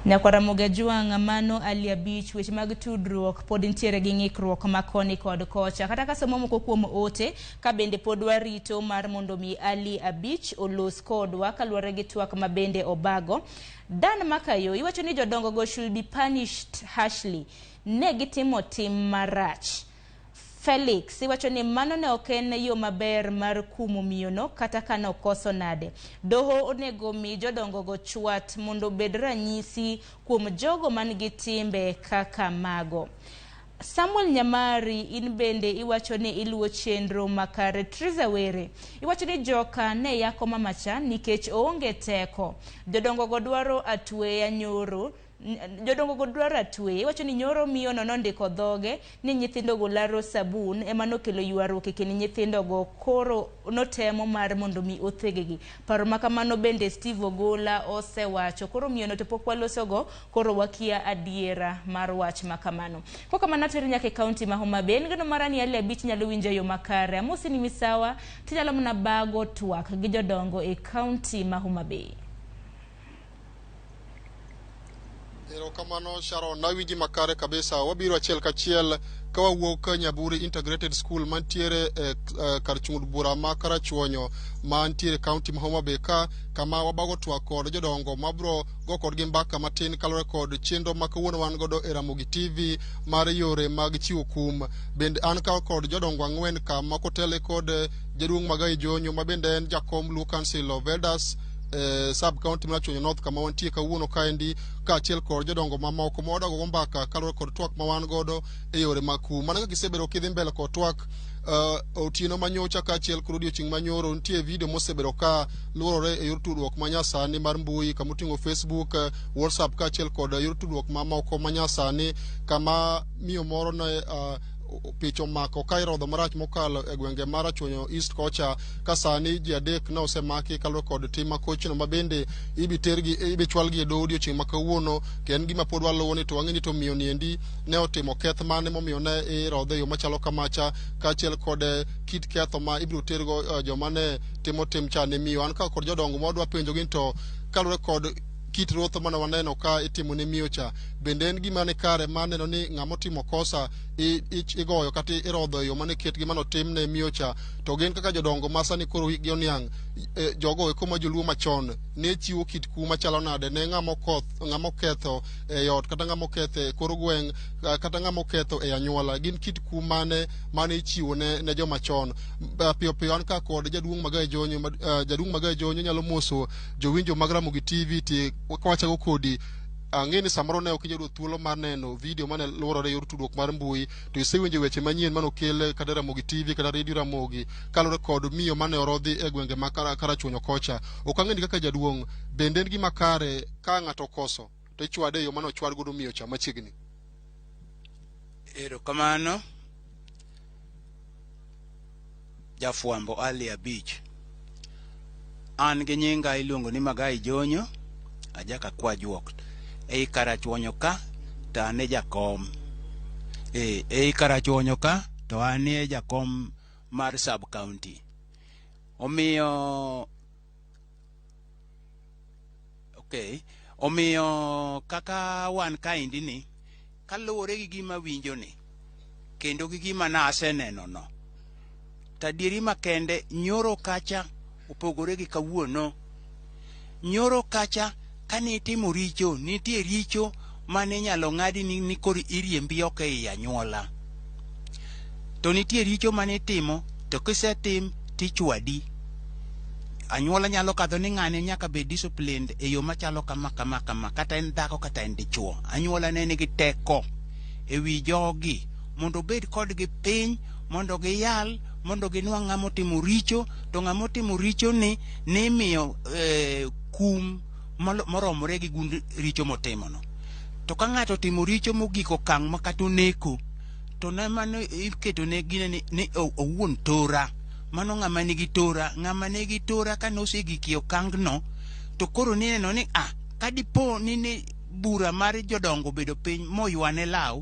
Nyako Ramogi Juang mano Ali Abich weche mag tudruok pod ntiere gi ng'ikruok makoni kod kocha kata ka somo moko kuom ote ka bende pod warito mar mondo mi Ali Abich olos kodwa kaluwore gi twak ma bende obago. Dan Makayo iwacho ni jodongo go should be punished harshly. Ne gitimo tim marach. Felix iwacho ni mano ne oken yo maber mar kumo miyono kata kana okoso nade. Doho onego mi jodongo go chwat mondo bed ranyisi kuom jogo man gi timbe kaka mago. Samuel Nyamari in bende iwacho ni iluwo chenro makare. Triza Were iwacho ni joka ne yako mamacha nikech oonge teko. Jodongo go dwaro atweya nyoro. Jodongo go dwaro atweya iwacho ni nyoro miyo no ndiko dhoge ni nyithindo go laro sabun ema nokelo ywaruok e kind nyithindo go koro notemo mar mondo mi othegegi. Paro makamano bende Steve Ogola osewacho koro miyo no to pok waloso go koro wakia adiera mar wach makamano. Koka manateri nyake kaunti ma Homa Bay ngeno marani Ali Abich nyalo winjo yo makare amosi ni misawa tinyalo mna bago twak gi jodongo e kaunti ma Homa Bay. Erokamano Sharon, nawinji makare kabisa. Wabiro achiel kachiel ka wawuok Nyaburi Integrated School mantiere kar chung' bura ma Karachuonyo mantiere kaunti ma Homa Bay ka, kama wabago twak kod jodongo mabro go kodgi mbaka matin kalore kod chenro ma kawuono wan godo e Ramogi TV mar yore mag chiwo kum. Bende an ka kod jodongo ang'wen ka ma kotele kod jaduong' Magai Jonyo ma bende en jakom Luo Council of Elders sub county mar Chuonyo North kama wantie kawuono kaendi kaachiel kod jodongo mamoko ma wadago mbaka kalore kod twak ma wan godo e yore mag kum. Mano kaka gisebedo kidhi mbele kod twak otieno manyocha kaachiel kod odiochieng' manyoro nitie video mosebedo ka luorore e yor tudruok manyasani mar mbui kama oting'o Facebook, WhatsApp kaachiel kod yor tudruok mamoko manyasani kama miyo moro ne picho mako ka irodho marach mokalo e gwenge mar Chuonyo East kocha ka sani ji adek ne osemaki kalore kod tim makochno ma bende ibi chwalgi e doho odiochieng' ma kawuono. Ken gima pod waluwo ni to wang'e ni to miyo niendi ne otimo keth mane momiyo ne irodhe e yo machalo kamacha kaachiel kod kit ketho ma ibiro tergo joma ne timo tim cha ne miyo. An ka kod jodongo modwa penjogi to kalore kod kit ruoth mane waneno ka itimo ne miyo cha, bende en gima ne kare maneno ni ng'ama otimo kosa igoyo kata irodho e yo mane ketgi mano tim ne miyo cha. To gin kaka jodongo ma sani koro wikgi oniang' jogo eko ma joluo machon ne chiwo kit kum machalo nade ne ng'ama oketho e ot kata ng'ama oketho e kor gweng' kata ng'ama oketho e anyuola. Gin kit kum mane ichiwo ne joma chon. Piyo piyo an ka kod jaduong' Magai Jonyo nyalo moso jowinjo mag Ramogi TV ti kawachago kodi. Ang'e ni samoro ne ok iyudo thuolo mar neno video mane luorore yor tudruok mar mbui, to isewinjo weche manyien mane okel kata Ramogi TV kata Radio Ramogi kalore kod miyo mane orodhi e gwenge ma Karachuonyo kocha. Ok ang'e ni kaka jaduong' bende en gima kare ka ng'ato koso to ichwade e yo mane ochwad godo miyo cha machiegni. Erokamano Jafwambo Ali Abich. An gi nyinga iluongo ni Magai Jonyo, ajaka kwa juok ei Karachuonyo ka to ane jakom. Ei Karachuonyo ka to ane jakom mar sub county. Omiyo kaka wan kaendi ni kaluwore gi gima winjo ni kendo gi gima naseneno no, tadieri makende nyoro kacha opogore gi kawuono. Nyoro kacha kane itimo richo, nitie richo mane nyalo ng'adi ni koro iriembi oko ei anyuola. To nitie richo mane itimo to kisetim tichwadi. Anyuola nyalo kadho ni ng'ane nyaka be disciplined e yo machalo kama kata en dhako kata en dichuo. Anyuola ne nigi teko e wi jogi mondo bed kodgi piny, mondo giyal, mondo ginwang' ng'ama otimo richo, to ng'ama otimo richo ni miyo kum moromore gi gund richo motimono. To ka ng'ato timo richo mogiko okang' makata oneko, to ne mano iketo ne gine ni owuon tora. Mano ng'ama nigi tora ka nosegiki okang' no, to koro nineno ni kadipo ni bura mar jodongo bedo piny moywane law,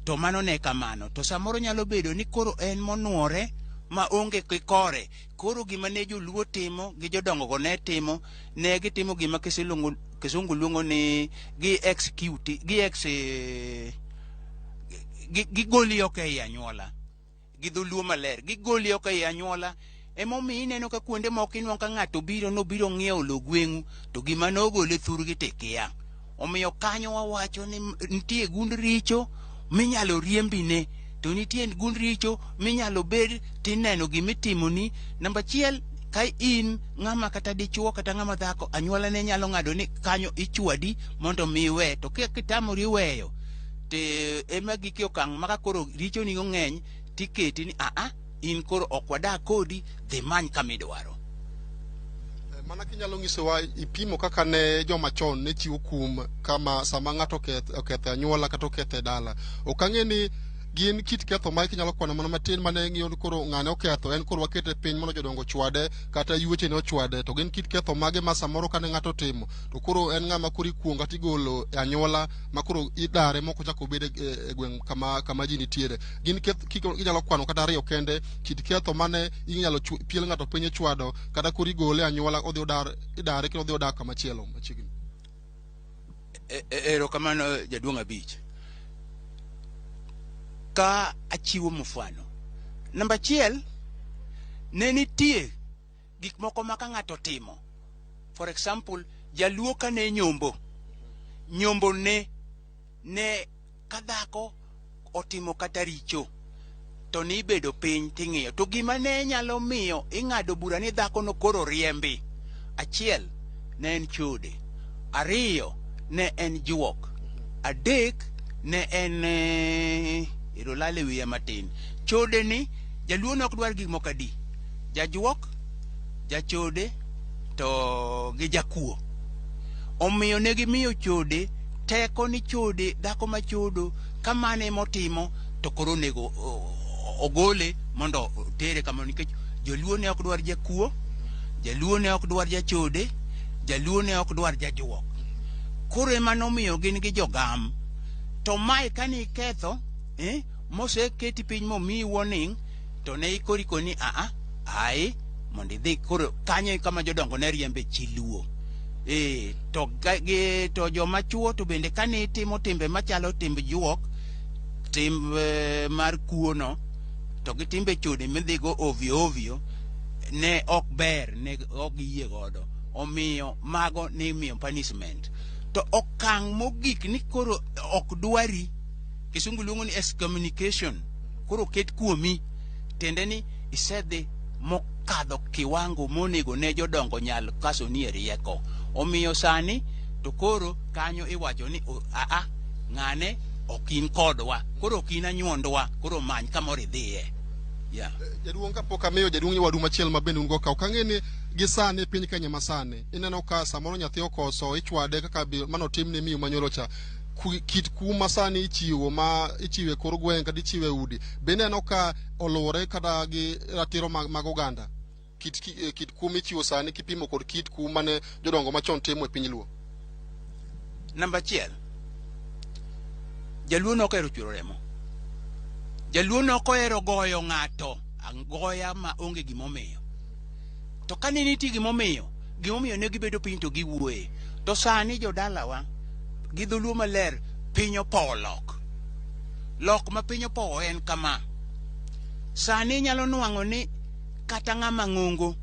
to mano ne kamano. To samoro nyalo bedo ni koro en monuore ma onge kikore. Koro gima ne joluo timo gi jodongo go ne timo, ne gitimo gima kisungu luongo ni gigoli oko ei anyuola. Gi dholuo maler, gigoli oko ei anyuola. Emomiyo ineno ka kuonde moko inwang'o ka ng'ato nobiro ng'iewo lo gweng'u, to gima nogole thurgi tikia. Omiyo kanyo wawacho ni nitie gund richo minyalo riembine, to nitie gund richo minyalo bed tineno gimitimoni. Namba achiel, ka in ng'ama kata dichuo kata ng'ama dhako, anyuola ne nyalo ng'ado ni kanyo ichwadi mondo mi iwe. To kitamori weyo, te ema giki okang' maka koro richo ni ng'eny, tiketi ni in koro ok wadak kodi, dhi many kamidwaro. Mana kinyalo ng'isowa ipimo kaka ne joma chon ne chiwo kum kama sama ng'ato oketho anyuola kata oketho dala. Ok ang'e ni gin kit ketho ma kinyalo kwano mana matin mane ng'iyo koro ng'ane oketho en koro wakete piny mondo jodongo chwade kata yueche ne ochwade. To gin kit ketho mage ma samoro kane ng'ato timo to koro en ng'ama koro ikuonga tigolo e anyuola ma koro idare moko chako bede e gweng' kama ji nitiere. Gin inyalo kwano kata ariyo kende kit ketho mane inyalo piel ng'ato piny chwado kata koro igole anyuola odhi idare kendo odhi odak kama chielo machiegni. Erokamano jaduong' abich. Ka achiwo mfano. Namba achiel, ne nitie gik moko ma ka ng'ato timo. For example, jaluo ka ne nyombo ne ka dhako otimo kata richo to ni bedo piny ting'iyo. To gima ne nyalo miyo ing'ado bura ni dhako no koro riembi. Achiel, ne en chode. Ariyo, ne en juok. Adek, ne en irolale wiya matin. Chode ni, jaluo nok dwar gik moko adi. Jajuok, jachode, to gi jakuo. Omiyo ne gimiyo chode teko ni chode, dhako ma chodo, kamane motimo, to koro nego ogole mondo tere kamano, nikech joluo ne ok dwar jakuo, jaluo ne ok dwar jachode, jaluo ne ok dwar jajuok. Koro ema nomiyo gin gi jogam. To mae kani ketho, mose keti piny momiyi warning, to ne ikoriko ni ai mondo idhi koro kanyo kama jodongo ne riembe chiluo. To joma chuo to bende kane timo timbe machalo timbe juok, timbe mar kuono, to gi timbe chode midhigo ovyo ne ok ber, ne ok giyie godo. Omiyo mago ne imiyo punishment. To okang' mogik ni koro ok dwari, kisungu luongo ni excommunication, koro ket kuomi, tiende ni isedhi mokadho kiwango monego ne jodongo nyal kaso ni rieko. Omiyo sani to koro kanyo iwacho ni ng'ane okin kodwa, koro okin anyuondwa, koro many kamoro idhiye. Jaduong' kapok amiyo jaduong' nyawadu machiel ma bende ungo ka okang'e ni gi sani piny Kenya masani ineno ka samoro nyathi okoso ichwade kaka mano timne miyo manyoro cha. Kit kuma sani ichiwo ma ichiwe kor gweng' kata ichiwe udi bende eno ka oluwore kada gi ratiro mag oganda. Kit kuma ichiwo sani kipimo kod kit kuma ne jodongo machon timo e piny luo. Namba achiel, jaluo no okero chwero remo. Jaluo no okero goyo ng'ato angoya ma onge gimomiyo. To kane nitie gimomiyo ne gibedo piny to giwuoye. To sani jodalawa gi dholuo maler piny opowo lok ma piny opowo en kama. Sani nyalo nwang'o ni kata ng'ama ng'ongo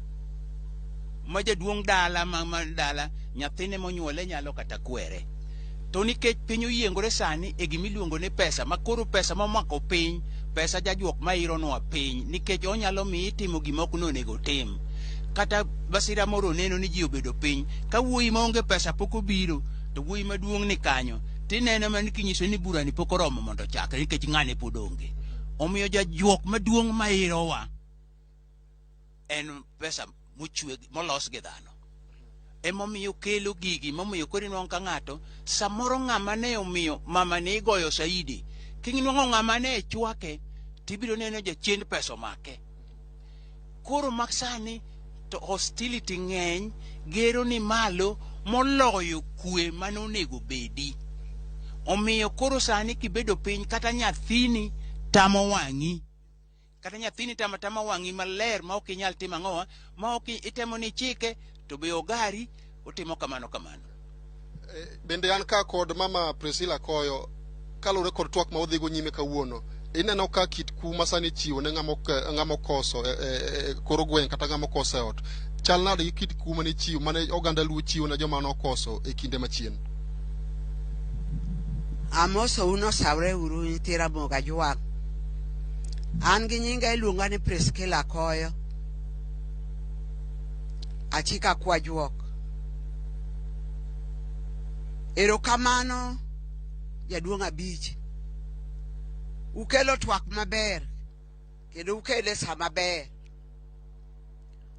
ma jaduong' dala ma dala nyathine monyuole nyalo kata kwere. To nikech piny oyiengore sani e gimiluongo ni pesa, ma koro pesa mamako piny, pesa jajuok ma ironwa piny, nikech onyalo mi itimo gimoko nonego tim. Kata basira moro neno ni ji obedo piny, ka wuoyi maonge pesa pok obiro, to wuoyi maduong' ni kanyo, tineno ma nikinyiso ni bura ni pok oromo mondo chakre, nikech ng'ane pod onge. Omiyo jajuok maduong' ma irowa en pesa mochwe molos gi dhano. Emomiyo kelo gigi, momiyo koro inwang'o ka ng'ato samoro ng'ama ne omiyo mama ne igoyo saidi, kinwang'o ng'ama ne chwake tibiro neno jachien pesa omake. Koro maksani to hostility ng'eny, gero ni malo moloyo kwe manonego bedi. Omiyo koro sani kibedo piny kata nyathini tamo wang'i, kata nyathini tamo wang'i maler ma ok inyal timo ang'owa, ma ok itemo ni chike to be ogari utimo kamano. Bende an ka kod mama Priscilla Koyo kalure kod twak ma odhigo nyime kawuono, ineno ka kit kuma sani chiwo ne ng'amo koso koro gweng' kata ng'amo koso e ot chal nade gi kit kuma ne chiwo mane oganda luo chiwo ne joma nokoso e kinde machien. Amoso uno saure uru nyithi Ramogi ajuak. An gi nyinga iluonga ni Priscilla Koyo, achika kwa juok. Erokamano jaduong' abich, ukelo twak maber kendo ukele sa maber.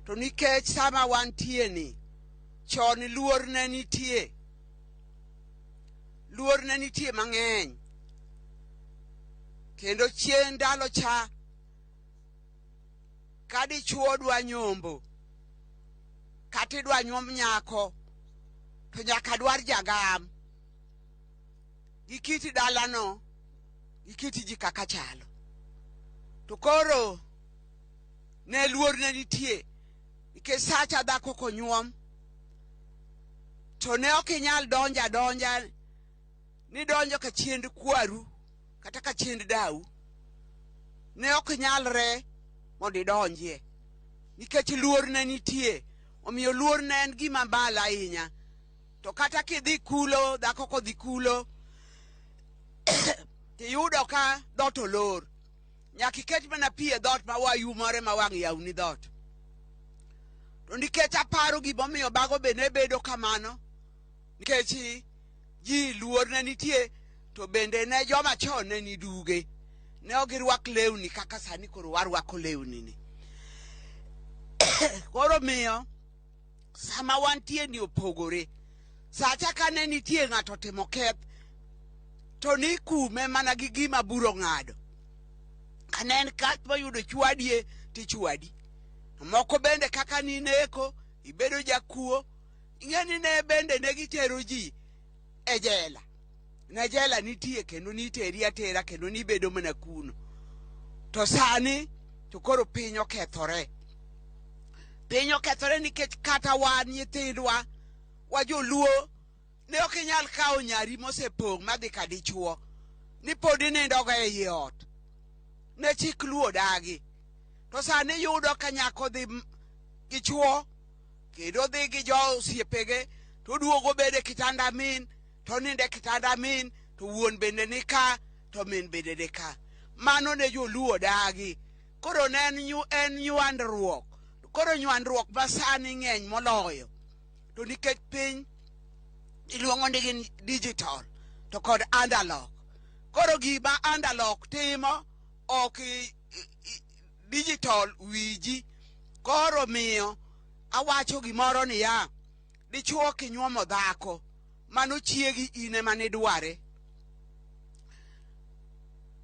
To nikech sama wantie ni chon luor ne nitie mang'eny, kendo chien ndalo cha kadichuo dwa nyombo kati dwa nyuom nyako to nyaka dwar jagam gi kiti dalano gi kiti ji kaka chalo. To koro ne luor ne nitie, nikech sacha dhako konyuom to ne ok inyal donja ni donjo ka chiend kwaru kata ka chiend dau ne ok nyalre mondo idonjie nikech luor ne nitie. Omiyo luor ne en gima bala ahinya. To kata kidhi kulo, dhako kodhi kulo tiyudo ka dhoot olor, nyaka iket mana pi e dhoot ma wayumore ma wang' yawni dhoot. To nikech aparo gimomiyo bago be ne bedo kamano, nikech ji luor ne nitie, to bende ne joma chon ne ni duge, ne ok girwak lewni kaka sani koro warwako lewni ni. Koro miyo sama wantie ni opogore. Sacha ka ne nitie ng'ato timo keth, to ni kume mana gi gima buro ng'ado. Ka ne en kat mayudo chwadie tichwadi. Moko bende kaka ni neko, ibedo jakuo, ing'eni ne bende ne gitero ji e jela. Ne jela nitie kendo niteri atera kendo nibedo mana kuno. To sani to koro piny okethore. Piny okethore nikech kata wan nyithindwa wa joluo ne ok inyal kawo nyari mosepong' madhi ka dichuo ni pod inindoga ei ot. Ne chik luo dagi. To sani yudo ka nyako dhi gi chuo kendo dhi gi jo osiepege to duogo bede kitanda min to ninde kitanda min to wuon bende ni ka to min bende ni ka. Mano ne joluo dagi. Koro ne en nywandruok. Koro nywandruok ma sani ng'eny moloyo. To nikech piny iluongo ni digital to kod analog. Koro gima analog timo ok digital wiji. Koro miyo awacho gimoro ni ya dichuo kinyuomo dhako mano chiegi ine mane dware.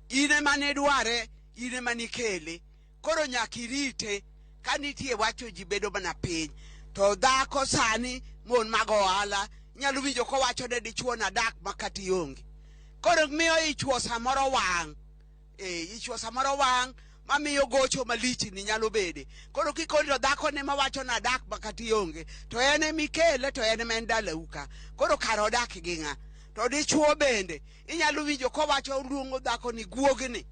Ine mane dware, ine mane kele. Koro nyaka irite. Ka nitie wacho ji bedo mana piny. To dhako sani mon mag ohala nyalo winjo kowacho ne dichuo na dak makati onge. Koro miyo ichuo samoro wang'. Ichuo samoro wang' mamiyo gocho malich ni nyalo bede. Koro kikondo dhako ne mawacho na dak makati onge. To ene mikele to ene men dalau ka. Koro karo dak gi ng'a. To dichuo bende inyalo winjo kowacho luongo dhako ni guogni.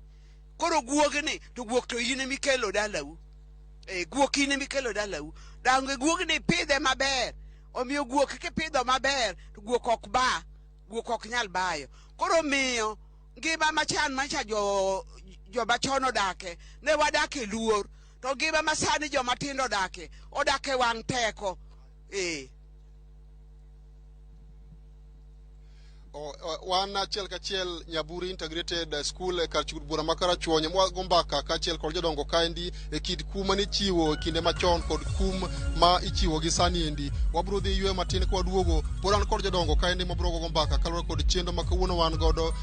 Koro guogni to guok to ine mikelo dalau. Guok ine mikelo dalau. Dange guogni pidhe maber. Omiyo guok kipidho maber to guok ok ba. Guok ok nyal bayo. Koro miyo ngima machan mancha jo machon odake ne wadake luor. To ngima masani jo matindo odake wang' teko. Wan achiel kachiel Nyaburi Integrated School kar chud bura makara chuonye mwago mbaka kachiel kod jodongo kaendi e kid kum mane ichiwo kinde machon kod kum ma ichiwo gi sani endi. Wabro dhi ywe matin kwa duogo poran kod jodongo kaendi mabro go mbaka kalore kod chendo makawuono wan godo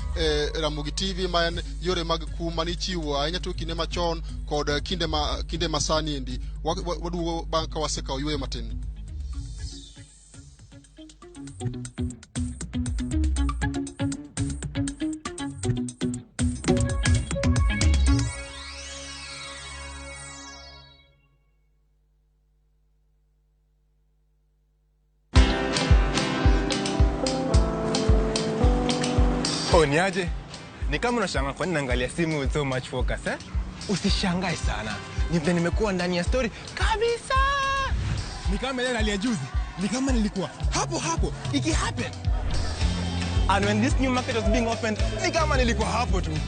Ramogi TV ma en yore mag kum mane ichiwo ahinya to kinde machon kod kinde ma sani endi. Waduogo bang' ka wasekawo ywe matin. Niaje? Ni kama unashangaa kwa nini naangalia simu with so much focus eh? Usishangae sana. Nimekuwa ndani ya story kabisa. Ni kama ile hali ya juzi. Ni kama nilikuwa hapo iki happen. And when this new market was being opened, ni kama nilikuwa hapo tu.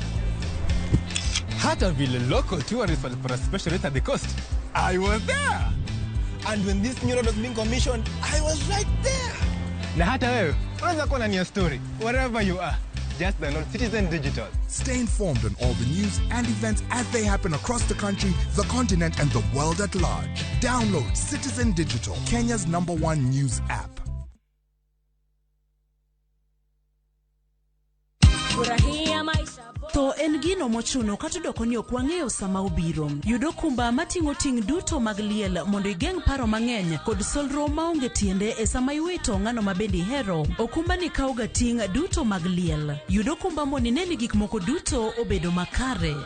Hata vile local tourists for a special rate at the coast, I was there. And when this new road was being commissioned, I was right there. Na hata wewe, unaweza kuwa ndani ya story wherever you are. Just download Citizen Digital. Stay informed on all the news and events as they happen across the country, the continent, and the world at large. Download Citizen Digital, Kenya's #1 news app. To en gino mochuno katudoko ni okwang'eyo sama ubiro. Yudo kumba mating'o ting' duto mag liel mondo igeng' paro mang'eny kod solro maonge tiende e sama iwito ng'ano mabendi hero. Okumba ni kauga ting' duto mag liel. Yudo kumba mondo ineni gik moko duto obedo makare.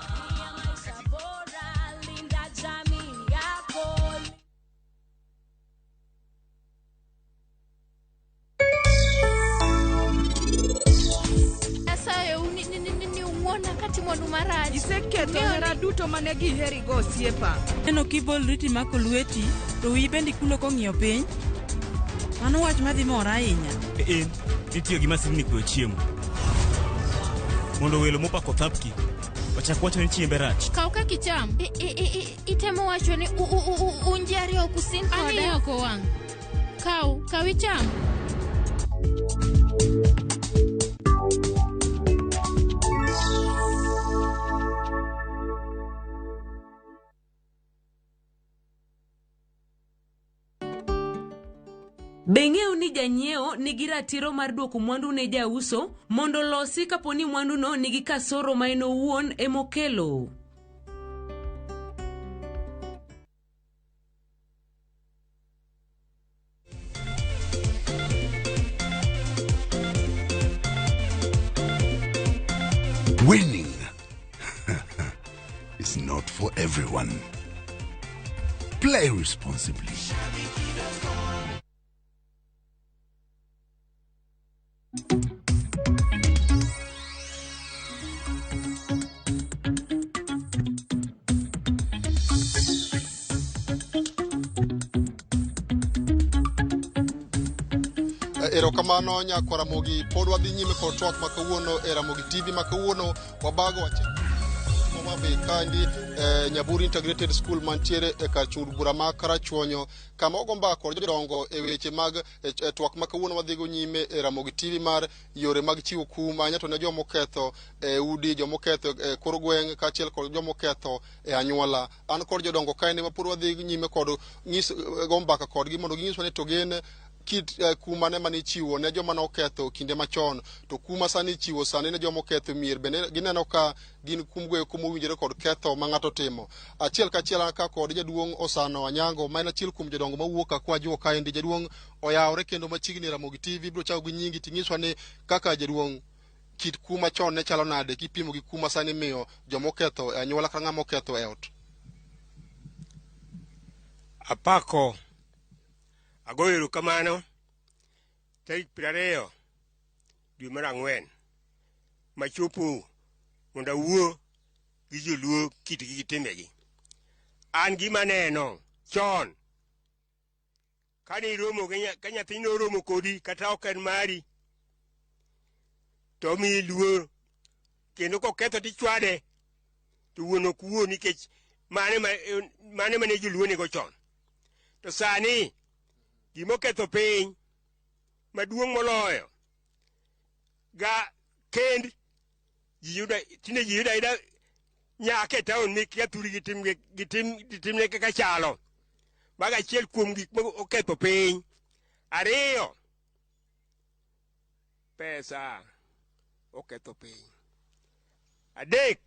mana katimo nu marach. Iseketo hera duto mane giheri go osiepa. Neno kibol riti mako lweti to wi bendi kulo kong'iyo piny. Mano wach madhi mora ahinya. Nitiyo gi masin ni kwe chiemo. Mondo welo mopako thapki wachak wacho ni chiembe rach. Kaw ka kicham. Itemo wacho ni unjari ok usin koda. Ani ok wang'. Kaw icham. Beng'eyo ni janyiewo nigi ratiro mar duoko mwandu ne jauso mondo losi kaponi mwandu no nigi kasoro ma en owuon emokelo. Winning is not for everyone. Play responsibly. Erokamano nyako Ramogi, pod wadhi nyime kod twak ma kawuono e Ramogi TV ma kawuono wabago wabe kandi Nyaburi Integrated School mantiere e kar chung bura ma Karachuonyo kama ogo mbaka kod jodongo e weche mag twak ma kawuono wadhigo nyime e Ramogi TV mar yore mag chiwo kum anya to ne jomoketho udi jomoketho kor gweng' kaachiel kod jomoketho e anyuola. An kod jodongo kae ne mapod wadhi nyime kod go mbaka kodgi mondo ginyiswa ni to gin kit kuma ne mani chiwo ne joma noketho kinde machon to kuma sani chiwo sani ne joma oketho mier bende gineno ka gin kumgo kuma winjore kod ketho ma ng'ato timo. Achiel kachiel ka kod jaduong' Osano Anyango ma en achiel kuom jodongo mawuok kwa juo kaendi. Jaduong' oyawre kendo machiegni Ramogi TV biro chako gi nyingi tinyiswa ni kaka jaduong' kit kuma chon ne chalo nade kipimo gi kuma sani miyo joma oketho e anyuola ka ng'ama oketho e ot. Apako agoyo erokamano tarik 20 dwe mar Ang'wen machopo mondo awuo gi joluo kitgi gi timbegi. An gima neno chon kani romo ka nyathino romo kodi kata ok en mari to mi luor kendo koketho tichwade to wuon ok wuo nikech mane mane joluo nigo chon. To sani gimoketho piny maduong' moloyo ga kend tinde ji yuda nyake taon mikia thuri gitimne kaka chalo. Maga achiel kuom gik moketho piny. Ariyo, pesa oketho piny. Adek,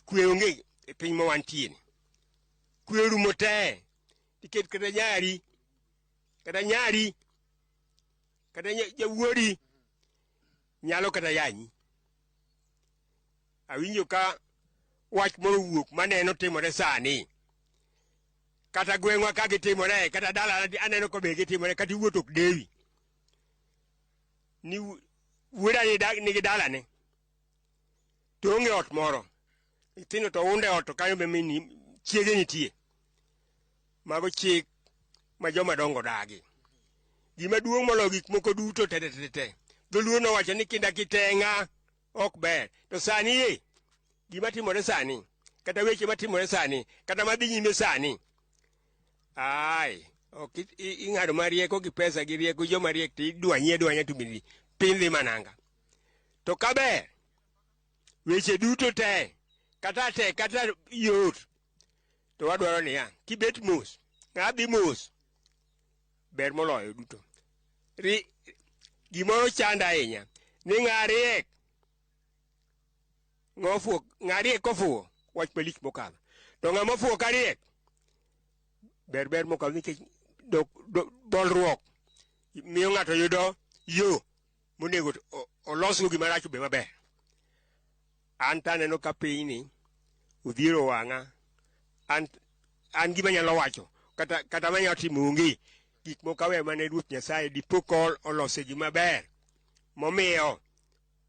kwe onge e piny ma wantie. Kwe orumo te tiket kata nyari kata jawuori nyalo kata yanyi. Awinjo ka wach moro wuok maneno timore sani kata gweng'wa ka gitimore kata dala aneno ko be gitimore kata wuoto ok dewi ni wuoda nigi dalane to onge ot moro nyithindo to unde ot to kanyo be chiege nitie. Mago chik ma joma dongo dagi. Gima duong' molo gik moko duto te dholuo nowacho ni kinda kiteng'a ok ber. To sani gima timore sani kata weche matimore sani kata madhi nyime sani ok ing'ado marieko gi pesa gi rieko joma riek to idwanya to bindi piny dhi mananga. To kaber weche duto te kata yot to wadwaro niya kibet mos ng'adhi mos ber moloyo duto. Gimoro chanda ahinya ni ng'ariek kofuo wach malich mokadho to ng'ama fuo kariek ber mokadho nikech bolruok miyo ng'ato yudo yo monego olosgo gima rach be maber. An taneno ka pinyni odhiero wang'a. An gima nyalo wacho kata manyalo timo onge gik mokawe mane Ruoth Nyasaye dipo kol olose gima ber momiyo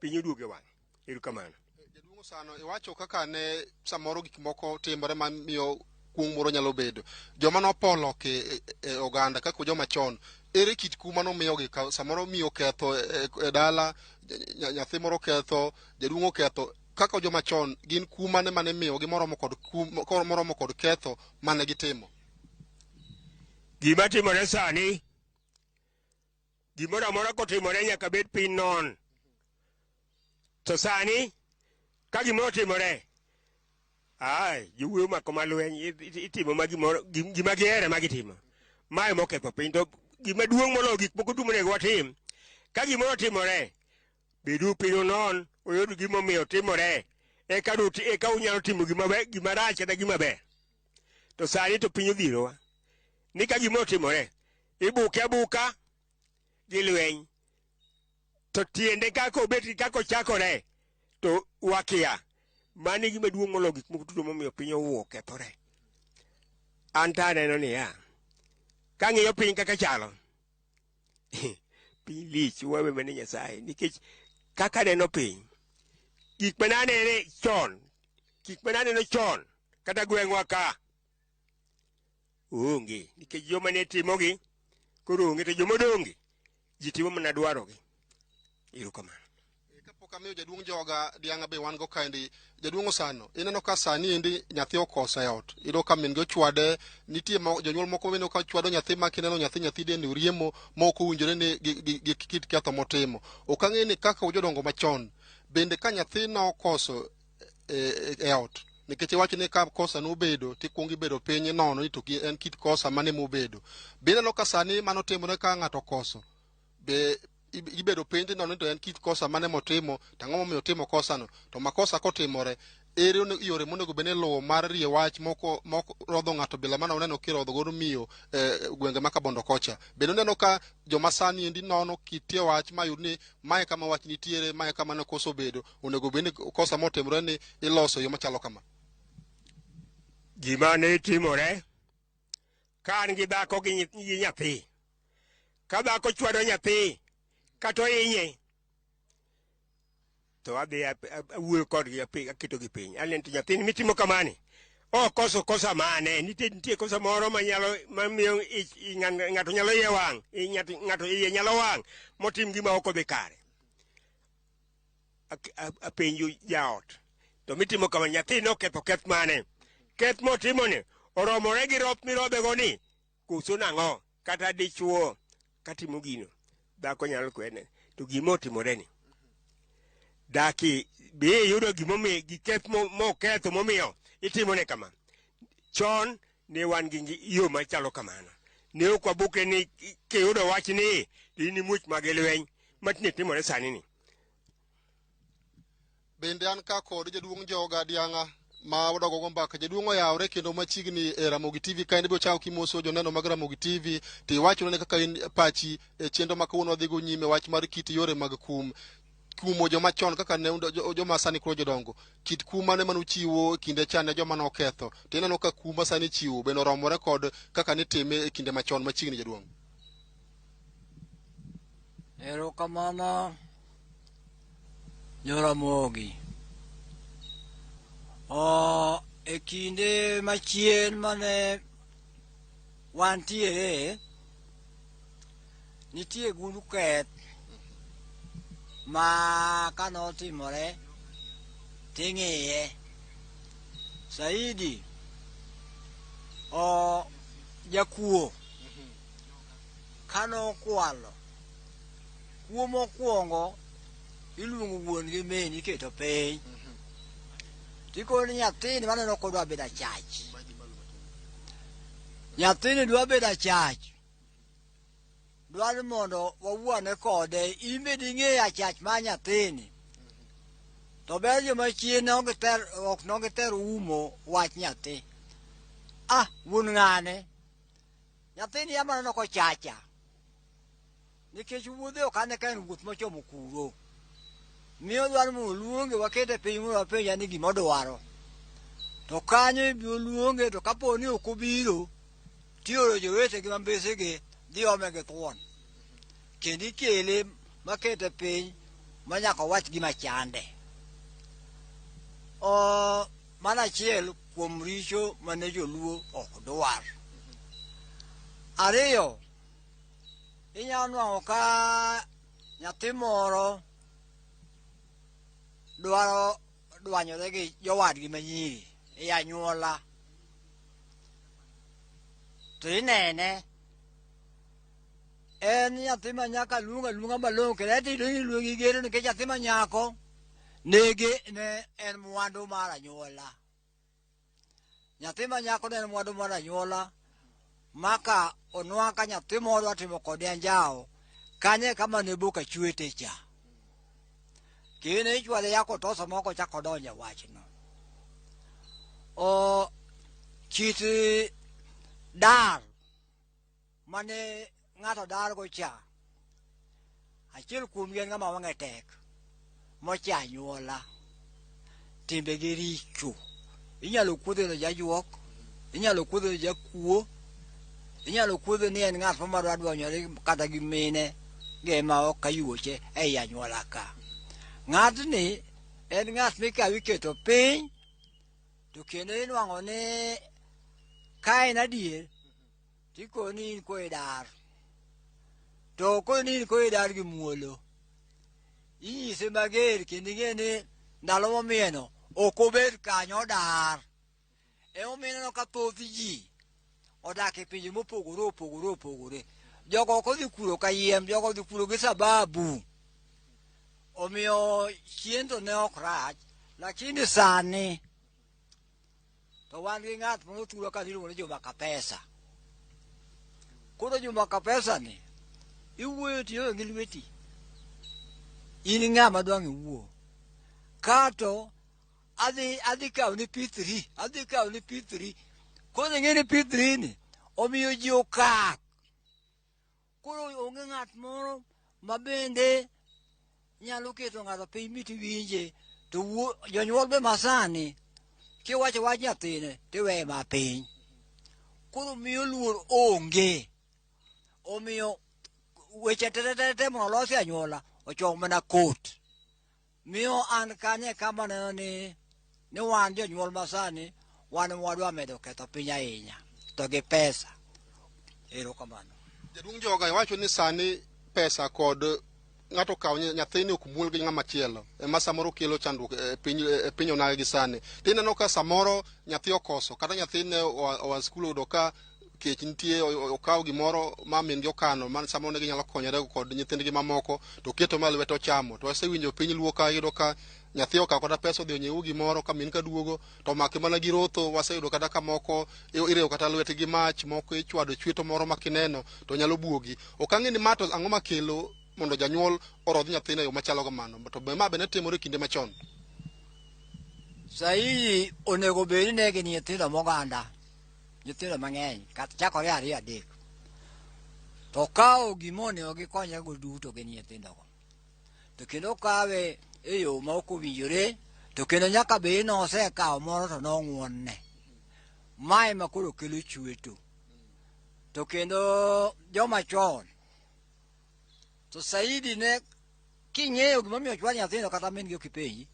piny oduoge wang'. Erokamano. Jaduong' Sano, iwacho kaka ne samoro gik moko timore ma miyo kuong' moro nyalo bedo. Joma nopolo e oganda kaka joma chon, ere kit kuma nomiyogi samoro miyo ketho e dala, nyathi moro ketho, jaduong' oketho, kaka joma chon gin kuma ne mane miyogi moromo kod ketho mane gitimo. Gima timore sani, gimoro amora kotimore nyaka bed piny non. To sani, ka gimoro timore, jowuoyo mako malweny itimo gima gihere ma gitimo. Mae moketho piny. To gima duong' moloyo gik moko duto monego watim, ka gimoro timore, bedu piny non, uyud gimomiyo timore, eka unyalo timo gima rach kata gima ber. To sani to piny odhirowa. Ni ka gimoro timore, ibuke abuka gi lweny. To tiende kako chakore, to wakia. Mani gima duong' moloyo gik moko duto momiyo piny owuok kethore. An ta aneno niya, kang'iyo piny kaka chalo, piny lich wawe mane Nyasaye, nikech kaka neno piny, gik mananeno chon, kata gweng'wa ka, onge, nikech joma ne timogi, koro onge, to joma odong'gi, ji timo mana dwarogi. Erokamano. Kapok amiyo jaduong' joga dianga be wan go kaendi, jaduong' Sano, ineno ka sani endi nyathi okoso e ot. Iyudo ka min go chwade, nitie jonyuol moko bende ka chwado nyathi ma kineno nyathi dende uriemo moko owinjore ni gi kit ketho motimo. Ok ang'e ni kaka jodongo machon, bende ka nyathi no okoso e ot, nikech iwacho ni ka kosa nobedo tikuongo ibedo piny nono ni to en kit kosa mane mobedo. Bende ineno ka sani mano timore ka ng'ato okoso, be ibedo piny nono to en kit kosa mane motimo, tang'o momiyo timo kosa no. To makosa kotimore, ere yore monego bene luwo mar rie wach moko rodho ng'ato bila mana uneno kirodho godo miyo gwenge ma Kabondo kocha. Bende uneno ka joma sani endi nono kitie wach mayud ni mae kama wach nitiere, mae kama ne koso bedo, onego bene kosa motimore ni iloso yo machalo kama. Gima ne timore, ka an gi dhako gi nyathi, ka dhako chwado nyathi, kato inye, to adhi awuoyo kodgi aketo gi piny. Aleni to nyathini mitimo kamani, kosa mane, nitie kosa moro mamiyo ng'ato nyalo iye wang', ng'ato iye nyalo wang' motim gima ok odhi kare. Apenjo jaot, to mitimo kamani, nyathini oketho keth mane? Keth motimoni oromore gi roth mirodhego ni, koso nang'o? Kata dichuo katimo gino, dhako nyalo kwene, to gima otimoreni. Daki be yudo gimomiyo gi keth moketho momiyo itimone kama. Chon ne wan gi yo machalo kamano. Ne ok wabuke ni kiyudo wach ni in much mag lweny matine timore sani ni. Bende an ka kod jaduong' joga dianga ma wadogo go mbaka, jaduong' oyawre kendo machiegni e Ramogi TV ka biro chako kimoso joneno mag Ramogi TV, ti iwacho ne kaka in pachi e chendo ma kawuono wadhigo nyime wach mar kit yore mag kumo joma chon kaka ne joma sani koro jodongo, kit kuma ne manu chiwo kinde chane joma no ketho, to ineno ka kuma sani chiwo bende oromore kod kaka ne time e kinde machon machiegni. Jaduong' Erokamano Ramogi. E kinde machien mane wantiere, nitie gundu keth ma kanotimore ting'iye saidi jakuo kanokwalo kuo mokwongo iluongo wuon gi min iketo piny tikoni nyathini maneno kodwa bedo achach, nyathini dwa bedo achach, dwani mondo wawuone kode, imbe ding'eyo achach ma nyathini, to ber joma chien ok nogiter umo wach nyathi. Wuon ng'ane, nyathini ya maneno kochacha, nikech wuodhe ok ane ka en wuoth mochomo kuro, miyo dwaro mondo luonge wakete piny mondo wapenja ni gimodwaro, to kanyo ibiro luonge, to kapo ni ok obiro, tioro jowetegi mambesegi dhi ome gi thuon, kendo ikele makete piny ma nyaka wach gima chande. Mana chiel kuom richo mane joluo ok dwar. Ariyo, inyalo nwang'o ka nyathi moro dwaro dwanyore gi jowadgi manyiri e anyuola, to inene en nyathi ma nyaka luonga malong'o, kendo etido ni luongi gero nikech nyathi ma nyako ne en mwandu mar anyuola. Nyathi ma nyako ne en mwandu mar anyuola, maka onwang' ka nyathi moro dwa timo kode anjawo, kanye kama ne boka chwete cha. Kene ichwade yako toso moko chako donje wachno. Kit dar mane ng'ato dar go cha, achiel kuom gi en ng'ama wang'e tek, mocha anyuola, timbe gi richo. Inyalo kuodhe jajuok, inyalo kuodhe jakuo, inyalo kuodhe ni en ng'at madwa dwanyore kata gi mine gema ok ayuoche ei anyuola ka. Ng'atni en ng'at mikawo iketo piny, to kendo inwang'o ni ka en adier tikoni in koe dar, to koni in koe dar gi muolo, inyise mager kendo ing'e ni ndalo momieno ok obed kanyo dar. Emomiyo ka thoth ji odak e pinje mopogore. Jogo ok odhi kuro kayiem, jogo odhi kuro gi sababu. Omiyo chien to ne ok rach, lakini sani to wan gi ng'at moro thuro ka iluongo ni Mbaka pesa. Koro Mbaka pesa ni iwuoyo tiyo gi lweti, in ng'ama dwang' iwuo, kato adhi kawo ni P3, koro ing'e ni P3 ni omiyo ji okak. Koro onge ng'at moro ma bende nyalo keto ng'ato piny mitiwinje, to jonyuol be masani kiwacho wach nyathine tiweye ma piny. Koro miyo luor onge, omiyo weche tete monolosi anyuola ochong' mana kot. Miyo an kanye kama neno ni wan jonyuol masani wan mwadwa medo ketho piny ahinya, to gi pesa. Erokamano. Jaduong' Joga, iwacho ni sani pesa kod ng'ato kawo nyathini ok muol gi ng'ama chielo ema samoro kelo chandruok e piny onage gi sani. Tineno ka samoro nyathi okoso, kata nyathine oa skul oyudo ka kech nitie, okawo gimoro ma min gi okano man samoro ne ginyalo konyore kod nyithindgi mamoko, to keto ma lwete ochamo. To asewinjo piny luo ka iyudo ka nyathi okawo kata pesa odhi onyiew gimoro, ka min ka duogo to make mana gi rotho. Waseyudo kata ka moko irewo kata lwete gi mach, moko ichwado chweto moro makineno to nyalo buogi. Ok ang'e ni ma to ang'o makelo mondo janyuol orodh nyathine yo machalo kamano, to be ma be ne timore kinde machon. Sahi onego bed ni ne gin nyithindo moganda, nyithindo mang'eny, kata chakore 2 3, to kawo gimonego gikonyego duto gin nyithindogo, to kendo kawe e yo ma ok owinjore, to kendo nyaka be nosekawo moro to nong'won-ne. Mae ma koro kelo chweto. To kendo joma chon to saidi ne king'eyo gimomiyo chwad nyithindo kata min gi ok ipenji,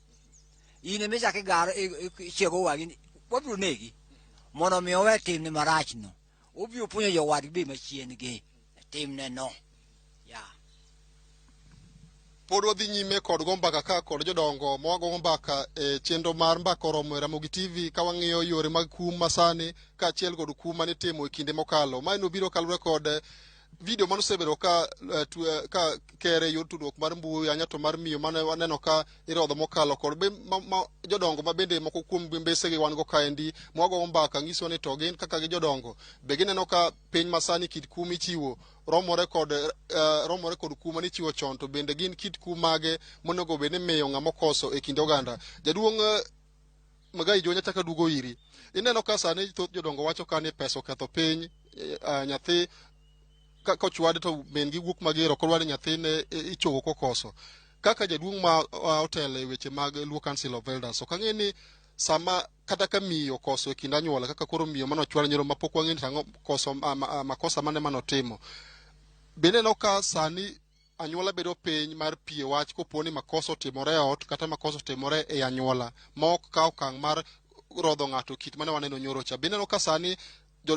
in emichako igaro ichiego wagi, wabiro negi mondo mi owe timne marachno. Obiro puonjo jowadgi be machien gi timne no. Pod wadhi nyime kod go mbaka ka kod jodongo mwago mbaka e chenro mar Mbaka Oromo e Ramogi TV, ka wang'iyo yore mag kum masani ka achiel kod kum manitimo e kinde mokalo. Mae nobiro kalure kod video manosebedo ka kere yor tudruok mar mbui anya to mar miyo mane waneno ka irodho mokalo kod jodongo ma bende moko kuom mbesegi wan go kaendi mwago mbaka nyiso ni to gin kaka gi jodongo be gineno ka piny masani kit kum ichiwo romore kod kuma nichiwo chon, to bende gin kit kum mage monego bed ni miyo ng'ama okoso e kinde oganda. Jaduong' Magai Jonya chaka dugo iri, ineno ka sani thoth jodongo wacho ka ni pesa oketho piny, nyathi kochwade to men gi wuok mager ok odwar ni nyathine ichogo kokoso. Kaka jaduong' ma otelo e weche mag Luo Council of Elders, ok ang'e ni sama kata ka miyo koso e kind anyuola, kaka koro miyo manochwado nyoro mapok wang'e ni koso makosa mane manotimo, bende no ka sani anyuola bedo piny mar pie wach koponi makosa otimore e ot kata makosa otimore e anyuola ma ok kaw okang' mar rodho ng'ato kit mane waneno nyoro cha. Bineno ka sani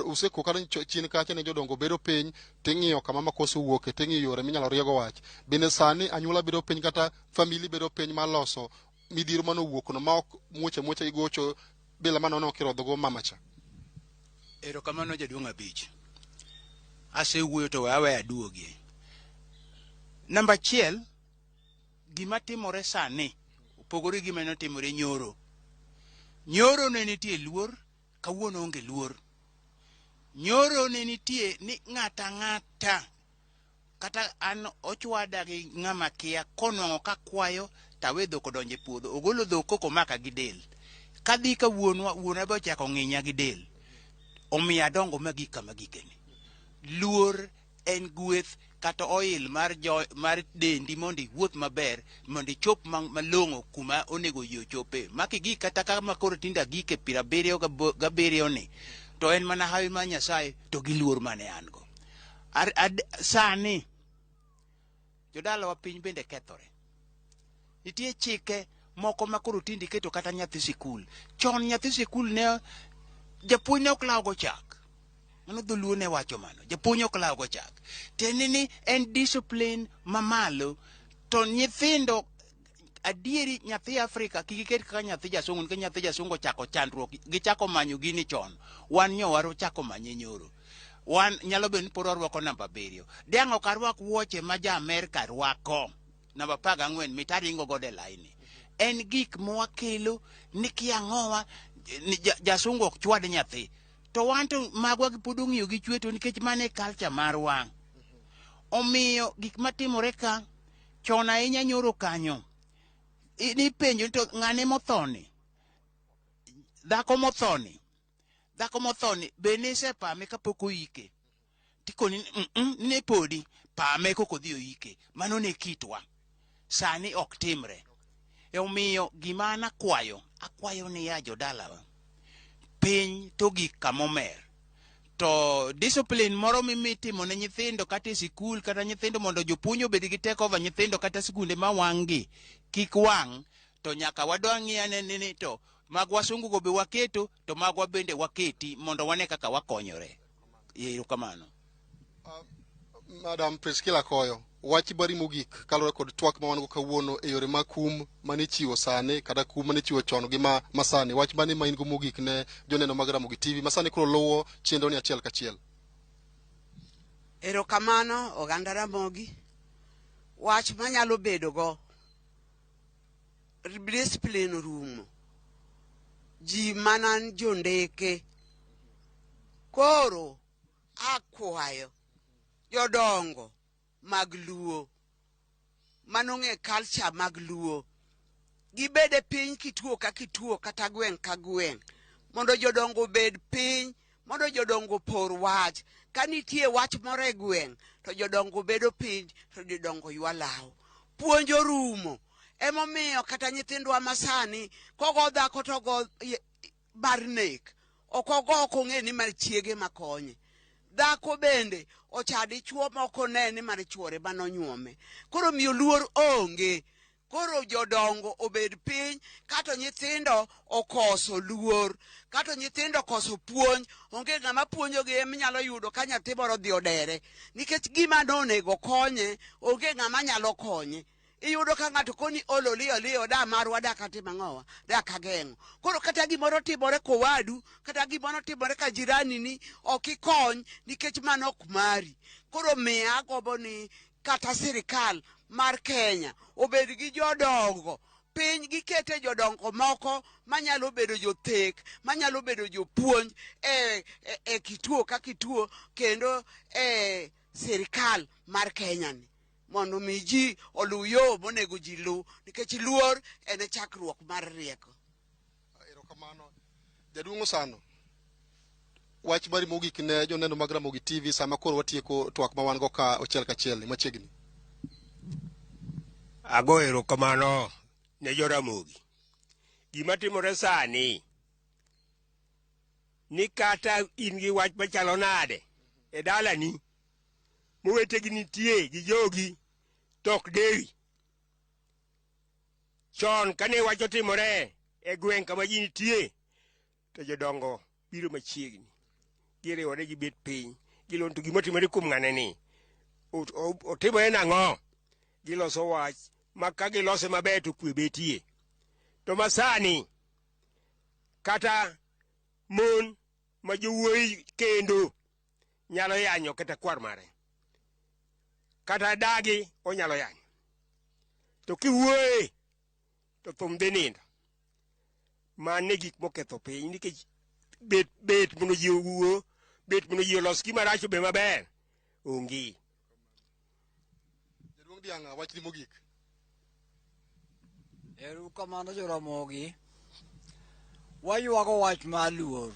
useko kata chien kacha ne jodongo bedo piny ting'iyo kama makosa wuoke ting'iyo yore minyalo riego wach. Bende sani anyuola bedo piny kata famili bedo piny mar loso midhiero mano wuok no ma ok muoche igocho bila mano kirodhogo mamacha. Erokamano jaduong' abich. Asewuoyo to wawe aduogie. Namba 1, gima timore sani opogore gima notimore nyoro. Nyoro ne nitie luor, kawuono onge luor. Nyoro ne nitie ni ng'ata kata an ochwada gi ng'ama kia konwang'o ka kwayo tawe dhok odonje puodho, ogolo dhok koko maka gi del. Kadhi ka wuonwa be ochako ng'inya gi del. Omiyo adongo magika magikeni. Luor en gweth kata oil mar dendi mondo iwuoth maber, mondo ichop malong'o kuma onego yie chope. Makigi kata kama koro tinda gike 77 ni, to en mana hawi ma Nyasaye to gi luor mane an go. Sani jodalawa piny bende kethore. Nitie chike moko ma koro tindi keto kata nyathi sikul. Chon nyathi sikul ne japuonj ne ok lawgo chak. Mano dholuo ne wacho mano. Japuonj ok lawgo chak. Tenini en discipline mamalo. To nyithindo adieri nyathi Afrika kikiket kaka nyathi jasungu, nikech nyathi jasungu chako chandruok, gichako manyo gini chon. Wan nyowaro chako manye nyoro. Wan nyalo bedo ni poro rwako namba 7. Diang' ok arwak wuoche ma ja Amerika rwako. Namba 14 mitaringo gode laini. En gik mwakelo ni kiang'owa jasungu ok chwad nyathi. To wan to magwa pod ong'iyo gi chweto nikech mane culture mar wang'. Omiyo gik matimore ka chon ahinya nyoro kanyo. Ni penjo to ng'ane mothoni. Dhako mothoni be nise pame kapok oike. Tikoni ne podi pame koko dhi oike. Mano ne kitwa. Sani ok timre. Omiyo gima an akwayo ni ya jodalawa. Piny to gik kamomer. To discipline moro mimitimo ne nyithindo kata e sikul kata nyithindo mondo jopuonj obed gi take over nyithindo kata sikunde ma wang' gi kik wang', to nyaka wadwang'i anene to mag wasungu go be waketo to magwa bende waketi mondo wane kaka wakonyore. Erokamano. Madam Priscilla Koyo, wach bari mogik kalore kod twak ma wan go kawuono e yore mag kum mane chiwo sani kata kum mane chiwo chon gi masani. Wach mane ma in go mogik ne joneno mag Ramogi TV masani koro luwo chenro ni achiel kachiel. Erokamano oganda Ramogi. Wach manyalo bedo go discipline rumo. Ji manan jondeke. Koro akwayo jodongo mag luo manong'e culture mag luo gibede piny kituo ka kituo kata gweng' ka gweng' mondo jodongo bed piny, mondo jodongo por wach. Ka nitie wach moro e gweng' to jodongo bedo piny to jodongo ywalaw. Puonjo rumo. Emomiyo kata nyithindwa masani kogo dhako to go bar nek. Okogo okong'e ni mar chiege makonye. Dhako bende ochadi chuo moko ne ni mar chuore manonyuome. Koro miyo luor onge. Koro jodongo obed piny kato nyithindo okoso luor. Kato nyithindo koso puonj. Onge ng'ama puonjogi eminyalo yudo ka nyathi moro dhi odere. Nikech gima nonego konye onge ng'ama nyalo konye. Iyudo ka ng'ato koni olo liyo da marwa da kati mang'owa da kageng'o. Koro kata gimoro timore kowadu kata gimoro timore ka jirani ni okikony nikech mano ok mari. Koro miya agobo ni kata sirikal mar Kenya obed gi jodongo piny gikete jodongo moko manyalo bedo jothek, manyalo bedo jopuonj e kituo ka kituo kendo sirikal mar Kenya ni. Mondo mi ji olu yo monego ji lu nikech luor en chakruok mar rieko. Erokamano. Jaduong' Osano. Wach bari mogik ne joneno mag Ramogi TV sama koro watieko twak ma wan go ka ochiel kachiel machiegni. Ago erokamano ne jo Ramogi. Gima timore sani ni kata in gi wach machalo nade e dalani mowetegi nitie gi jogi tok dewi. Chon kane wacho timore e gweng' kama ji nitie, to jodongo biro machiegni. Giriwore gi bet piny. Gilon to gima timore kuom ng'ane ni. Otimore nang'o? Giloso wach. Ma ka gilose maber to kwe betie. To masani, kata mon ma jowuoyi kendo nyalo yanyo kata kwar mare. Kata dagi onyalo yanyo. To kiwuoye to thum dhi nindo. Mane gik moketho piny nikech bet mondo ji owuo, bet mondo ji olos gima rach be maber. Onge. Jaduong' Dianga, wachni mogik. Eru kamano jo Ramogi. Waywago wach mar luor.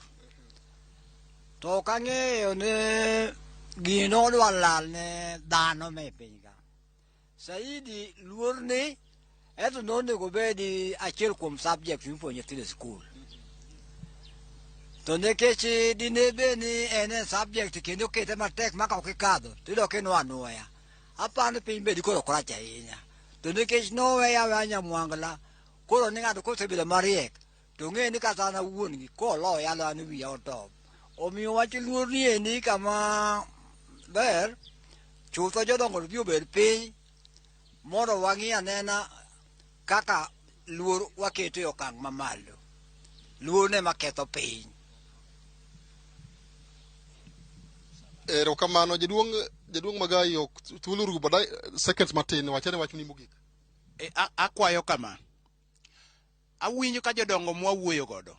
To kang'eyo ne gino dwa lal ne dhano me piny ka. Saidi luor ni eto nonego bedi achiel kuom subject mipuonjo nyithindo e skul. To nikech dine be ni en subject kendo kete matek maka ok ikadho, tiyudo kino anuoya. Apani piny bedi koro korach ahinya. To nikech noweya weya nyamwangla, koro ni ng'ato kosebedo mariek, to ng'e ni kata an awuon gi koloya an wiya otop. Omiyo wach luor ni endi kama ber, chutho jodongo bi obed piny, mondo wang'i anena kaka luor waketo e okang' mamalo. Luor ne maketho piny. Erokamano jaduong' Magai ok thuolo rubo dai seconds matin wachane wachni mogik. Akwayo kama. Awinjo ka jodongo mwawuoyo godo.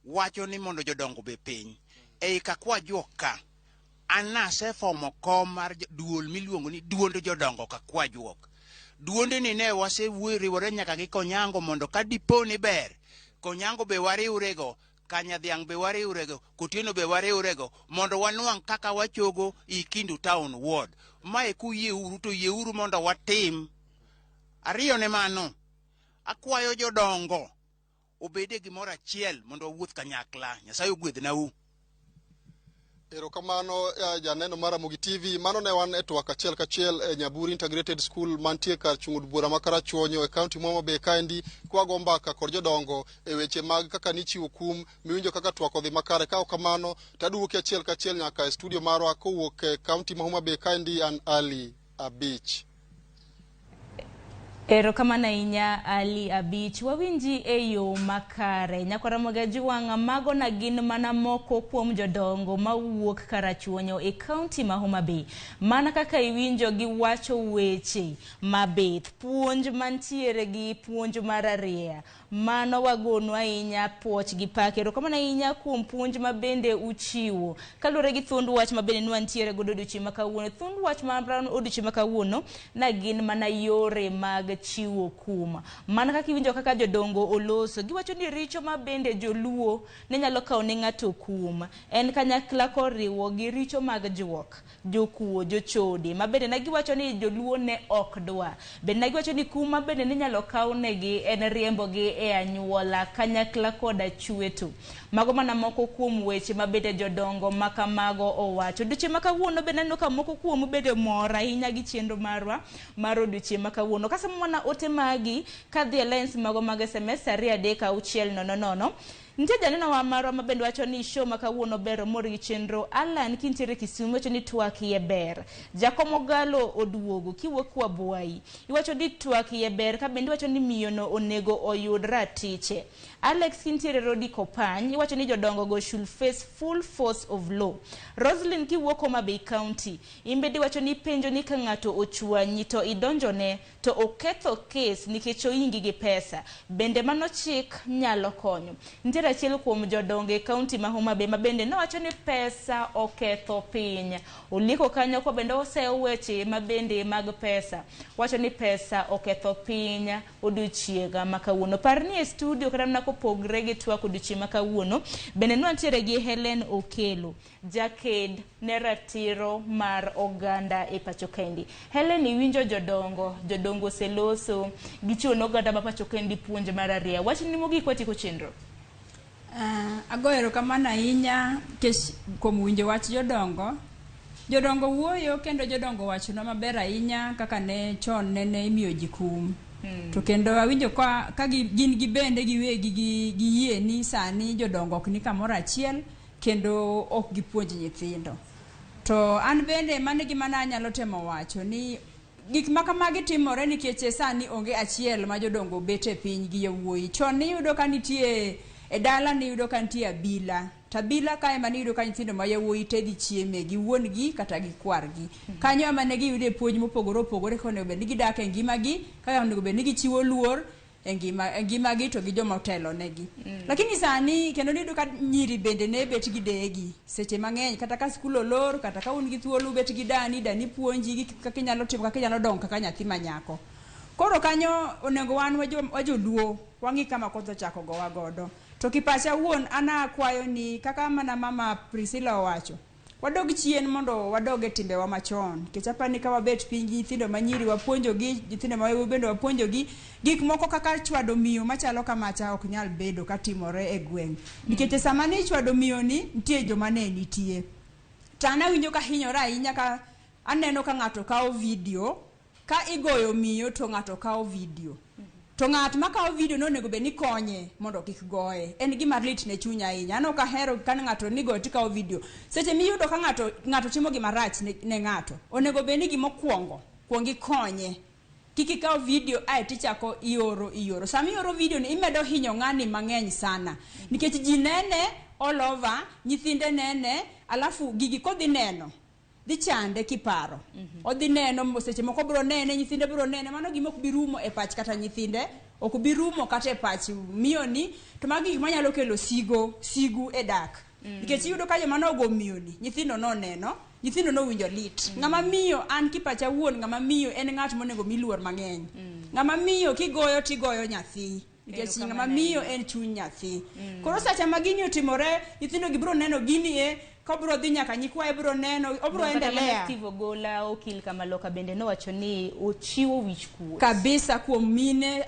Wacho ni mondo jodongo be piny. Ei kakwa juoka. Anase fomo kom mar duol miluongo ni duond jodongo kakwa juok. Duonde ni ne wasewuoriwore nyaka gi Konyango mondo ka dipo ni ber. Konyango be wariurego. Kanyadhiang' be wariurego, Kotieno be wariurego, mondo wanuang' kaka wachogo i Kindu Town Ward. Mae kuyieuru to yieuru mondo watim. Ariyo ne mano, akwayo jodongo obede gimoro achiel mondo wawuoth kanyakla. Nyasaye ogwedhnau. Erokamano janeno mar Ramogi TV. Mano ne wan e twak achiel kachiel e Nyaburi Integrated School mantie kar chung'ud bura ma Karachuonyo e kaunti ma Homa Bay kaendi, kwago mbaka kod jodongo e weche mag kaka nichiwo kum, miwinjo kaka twak odhi makare. Ka ok kamano taduoki achiel kachiel nyaka e studio marwa kowuok e kaunti ma Homa Bay kaendi an Ali Abich. Erokamano ahinya Ali Abich. Wawinji e yo makare. Nyakwa Ramogi Ajiwang' mago na gin mana moko kuom jodongo mawuok Karachuonyo e kaunti ma Homa Bay. Mana kaka iwinjo gi wacho weche mabith, puonj mantiere gi puonj mararia. Mano wagonu ahinya puoch gi pak. Erokamano ahinya kuom puonj mabende uchiwo. Kaluwore gi thund wach mabende nwantiere godo odiochieng' ma kawuono. Thund wach mar odiochieng' ma kawuono na gin mana yore mag chiwo kum. Mana kaka iwinjo kaka jodongo oloso, giwacho ni richo mabende joluo ne nyalo kawo ne ng'ato kum. En kanyakla koriwo gi richo mag juok, jokuo, jochode. Mabende na giwacho ni joluo ne ok dwa. Bende na giwacho ni kum mabende ne nyalo kaw negi en riembo gi e anyuola, kanyakla koda chweto. Mago mana moko kuom weche mabende jodongo makamago owacho. Odiochieng' ma kawuono bende neno ka moko kuom bende mor ahinya gi chenro marwa mar odiochieng' ma kawuono. Kasemo mana ote magi kadhi e lines mago mag SMS 23600. Ntie janeno wa marwa mabende wacho ni show ma kawuono ber mor gi chenro. Alan kintiere Kisumu wacho ni twak ye ber. Jakomo Galo oduogo kiwuok kwa Buai. Iwacho ni twak ye ber ka bende wacho ni miyono onego oyud ratiche. Alex kintiere Rodi Kopany iwacho ni jodongo go should face full force of law. Roslyn kiwuok Homa Bay County imbedi wacho ni penjo ni ka ng'ato ochwanyi to idonjone to oketho case nikech oingi gi pesa. Bende mano chik nyalo konyo. Ntiere achiel kuom jodongo e kaunti ma Homa Bay mabende nowacho ni pesa oketho piny. Oliko kanyo ko bende oseyo weche mabende mag pesa. Wacho ni pesa oketho piny odiochieng' ma kawuono. Parni e studio kata na kopogre gi twak odiochieng' ma kawuono bende nwantiere gi Helen Okelo, jaked ne ratiro mar oganda e pacho kendi. Helen iwinjo jodongo oseloso gichiwo ne oganda ma pacho kendi puonj mar aria. Wach ni mogik watiko chenro. Agoyo erokamano ahinya kuom winjo wach jodongo Jodongo wuoyo kendo jodongo wacho na maber ahinya kaka ne chon ne imiyo ji kum. To kendo awinjo ka gin gibende giwegi giyie ni sani jodongo ok ni kamoro achiel kendo ok gipuonj nyithindo. To an bende mane gima anyalo temo wacho ni gik makamagi timore nikech sani onge achiel ma jodongo bete piny gi yawuoyi. Chon ni yudo ka nitie e dala ni yudo ka nitie abila. Tabila kae mani yudo ka nyithindo ma yawuoyi tedhi chieme gi wuon gi kata gi kwar gi. Kanyo ema ne giyude puonj mopogore opogore konego bed ni gidak e ngimagi, kaka onego bed ni gichiwo luor e ngimagi to gi joma otelo negi. Lakini sani kendo yudo ka nyiri bende ne bet gi degi seche mang'eny kata ka skul olor kata ka un gi thuolo bet gi dani puonji kaka inyalo timo kaka inyalo dongo kaka nyathi manyako. Koro kanyo onego wan wajoluo wangi kama koth ochako gowa godo. To kipacha wuon ana kwayo ni kaka mana mama Priscilla owacho. Wadog chien mondo wadog e timbewa machon. Kechapa ni ka wabet piny gi nyithindo manyiri wapuonjo gi, nyithindo ma yawuoyi bende wapuonjo gi gik moko kaka chwado miyo machalo kamacha ok nyal bedo katimore e gweng'. Nikech sama ni chwado miyo ni nitie joma ne nitie. Tana winjo ka hinyora ahinya ka aneno ka ng'ato kawo video ka igoyo miyo to ng'ato kawo video. To ng'at makawo video no nego be ni konye mondo kik goye. En gima lit ne chunya ahinya. Ano ka hero kan ng'ato ni go tikawo video. Seche miyudo ka ng'ato timo gima rach ne ng'ato. Onego be ni gimokuongo kuongi konye. Kiki kawo video ae tichako ioro. Sami ioro video ni imedo hinyo ng'ani mang'eny sana. Nikech ji nene all over, nyithinde nene, alafu gigi kodhi neno. Dhi chande kiparo. Odhi neno seche moko bro nene, nyithinde bro nene, mano gima ok birumo e pach kata nyithinde, ok birumo kata e pach miyo ni, to magi gik manyalo kelo sigu e dak. Nikech iyudo ka joma nogo miyo ni, nyithindo no neno, nyithindo no winjo lit. Ng'ama miyo an kipacha wuon ng'ama miyo en ng'at monego miluor mang'eny. Ng'ama miyo kigoyo tigoyo nyathi. Nikech ng'ama miyo en chuny nyathi. Koro sacha ma gini otimore, nyithindo gibro neno gini kobro dhi nyaka nyikwaye bro neno, obro endelea. Steve Ogola okil Kamaloka bende nowacho ni ochiwo wich kuot kabisa kuom mine,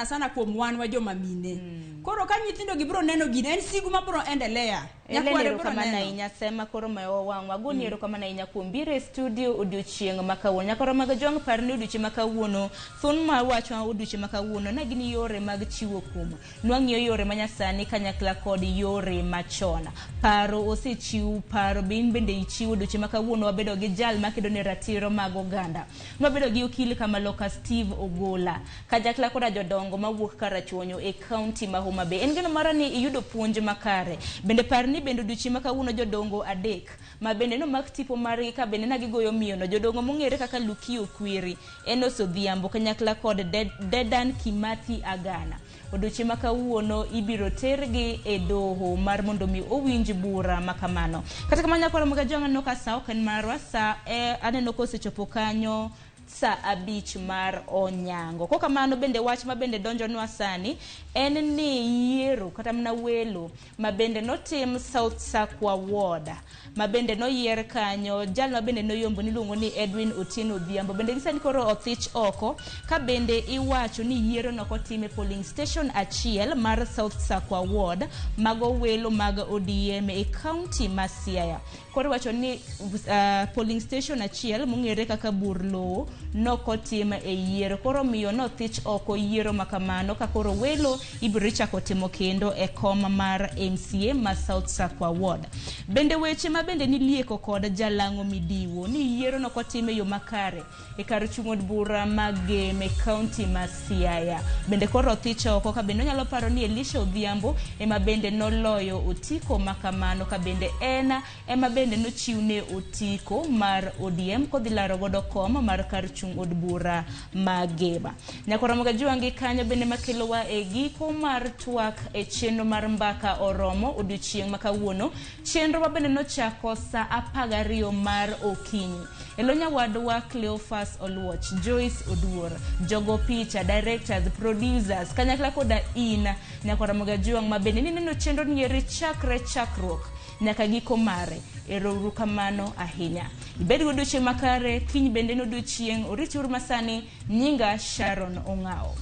sana kuom wan wa joma mine. Koro ka nyithindo gibro neno gini en sigu ma bro endelea. Nyakware bro neno. Inya sema koro mayo wangwa goni ero kama na inya kuom bire studio odiochieng' makawuono. Nyakoro mag jong parni odiochieng' makawuono. Thon ma wacho odiochieng' makawuono na gini yore mag chiwo kum. Nwang'iyo yore manyasani kanyakla kod yore machona. Paro osechiw paro bende ichiwo odiochieng' makawuono wabedo gi jal makedo ne ratiro mag oganda. Wabedo gi okil Kamaloka Steve Ogola. Kanyakla kod jodongo mawuok Karachuonyo e county ma Homa Bay. En gino mara ni iyudo puonj makare. Bende parni bende odiochieng' makawuono jodongo adek. Ma bende no mak tipo margi ka bende na gigoyo miyo no jodongo mong'ere kaka Lukio Kwiri. Enos Odhiambo kanyakla kod Dedan Kimathi Agana. Odiochieng' makawuono ibiro tergi e doho mar mondo mi owinj bura makamano. Kata kamanya kwa mga jonga no ka sa oken marwa sa aneno ko sechopo kanyo sa 5 mar onyango. Ko kamano bende wach ma bende donjo nwa sani en ni yiero kata mna welo ma bende notim South Sakwa Ward ma bende no yier kanyo jal ma bende no yombo ni luongo ni Edwin Otieno Odhiambo bende gisani koro othich oko ka bende iwacho ni yiero no kotime polling station achiel mar South Sakwa Ward mago welo mag ODM e county ma Siaya. Koro wacho ni polling station achiel mong'ere kaka Burlo no kotim e yiero koro miyo no thich oko yiero makamano ka koro welo ibiro chako timo kendo e kom mar MCA ma South Sakwa Ward. Bende weche ma bende ni lieko kod jalango midiwo ni yiero no kotime yo makare e kar chung' od bura mageme county ma Siaya. Bende koro thich oko ka bende nyalo paro ni Elisha Odhiambo ema bende noloyo otiko makamano ka bende ema bende no chiwne otiko mar ODM kodhi laro godo kom mar kar chung' od bura mageba. Nyakora mga juangi kanyo bende makelowa e giko mar twak e chenro mar Mbaka Oromo odiochieng' makawuono. Chenro ma bende nochako sa 12 mar okinyi. Elonya wadwa Cleophas Oluoch, Joyce Oduor, Jogo Picha, directors, producers, kanyakla koda nyakora mga juang ma bende ni neno chenro nieri chakruok nyaka giko mare. Ero kamano ahinya. Ibed godiochieng' makare, kiny bende no odiochieng' oriti masani nyinga Sharon Ong'ao.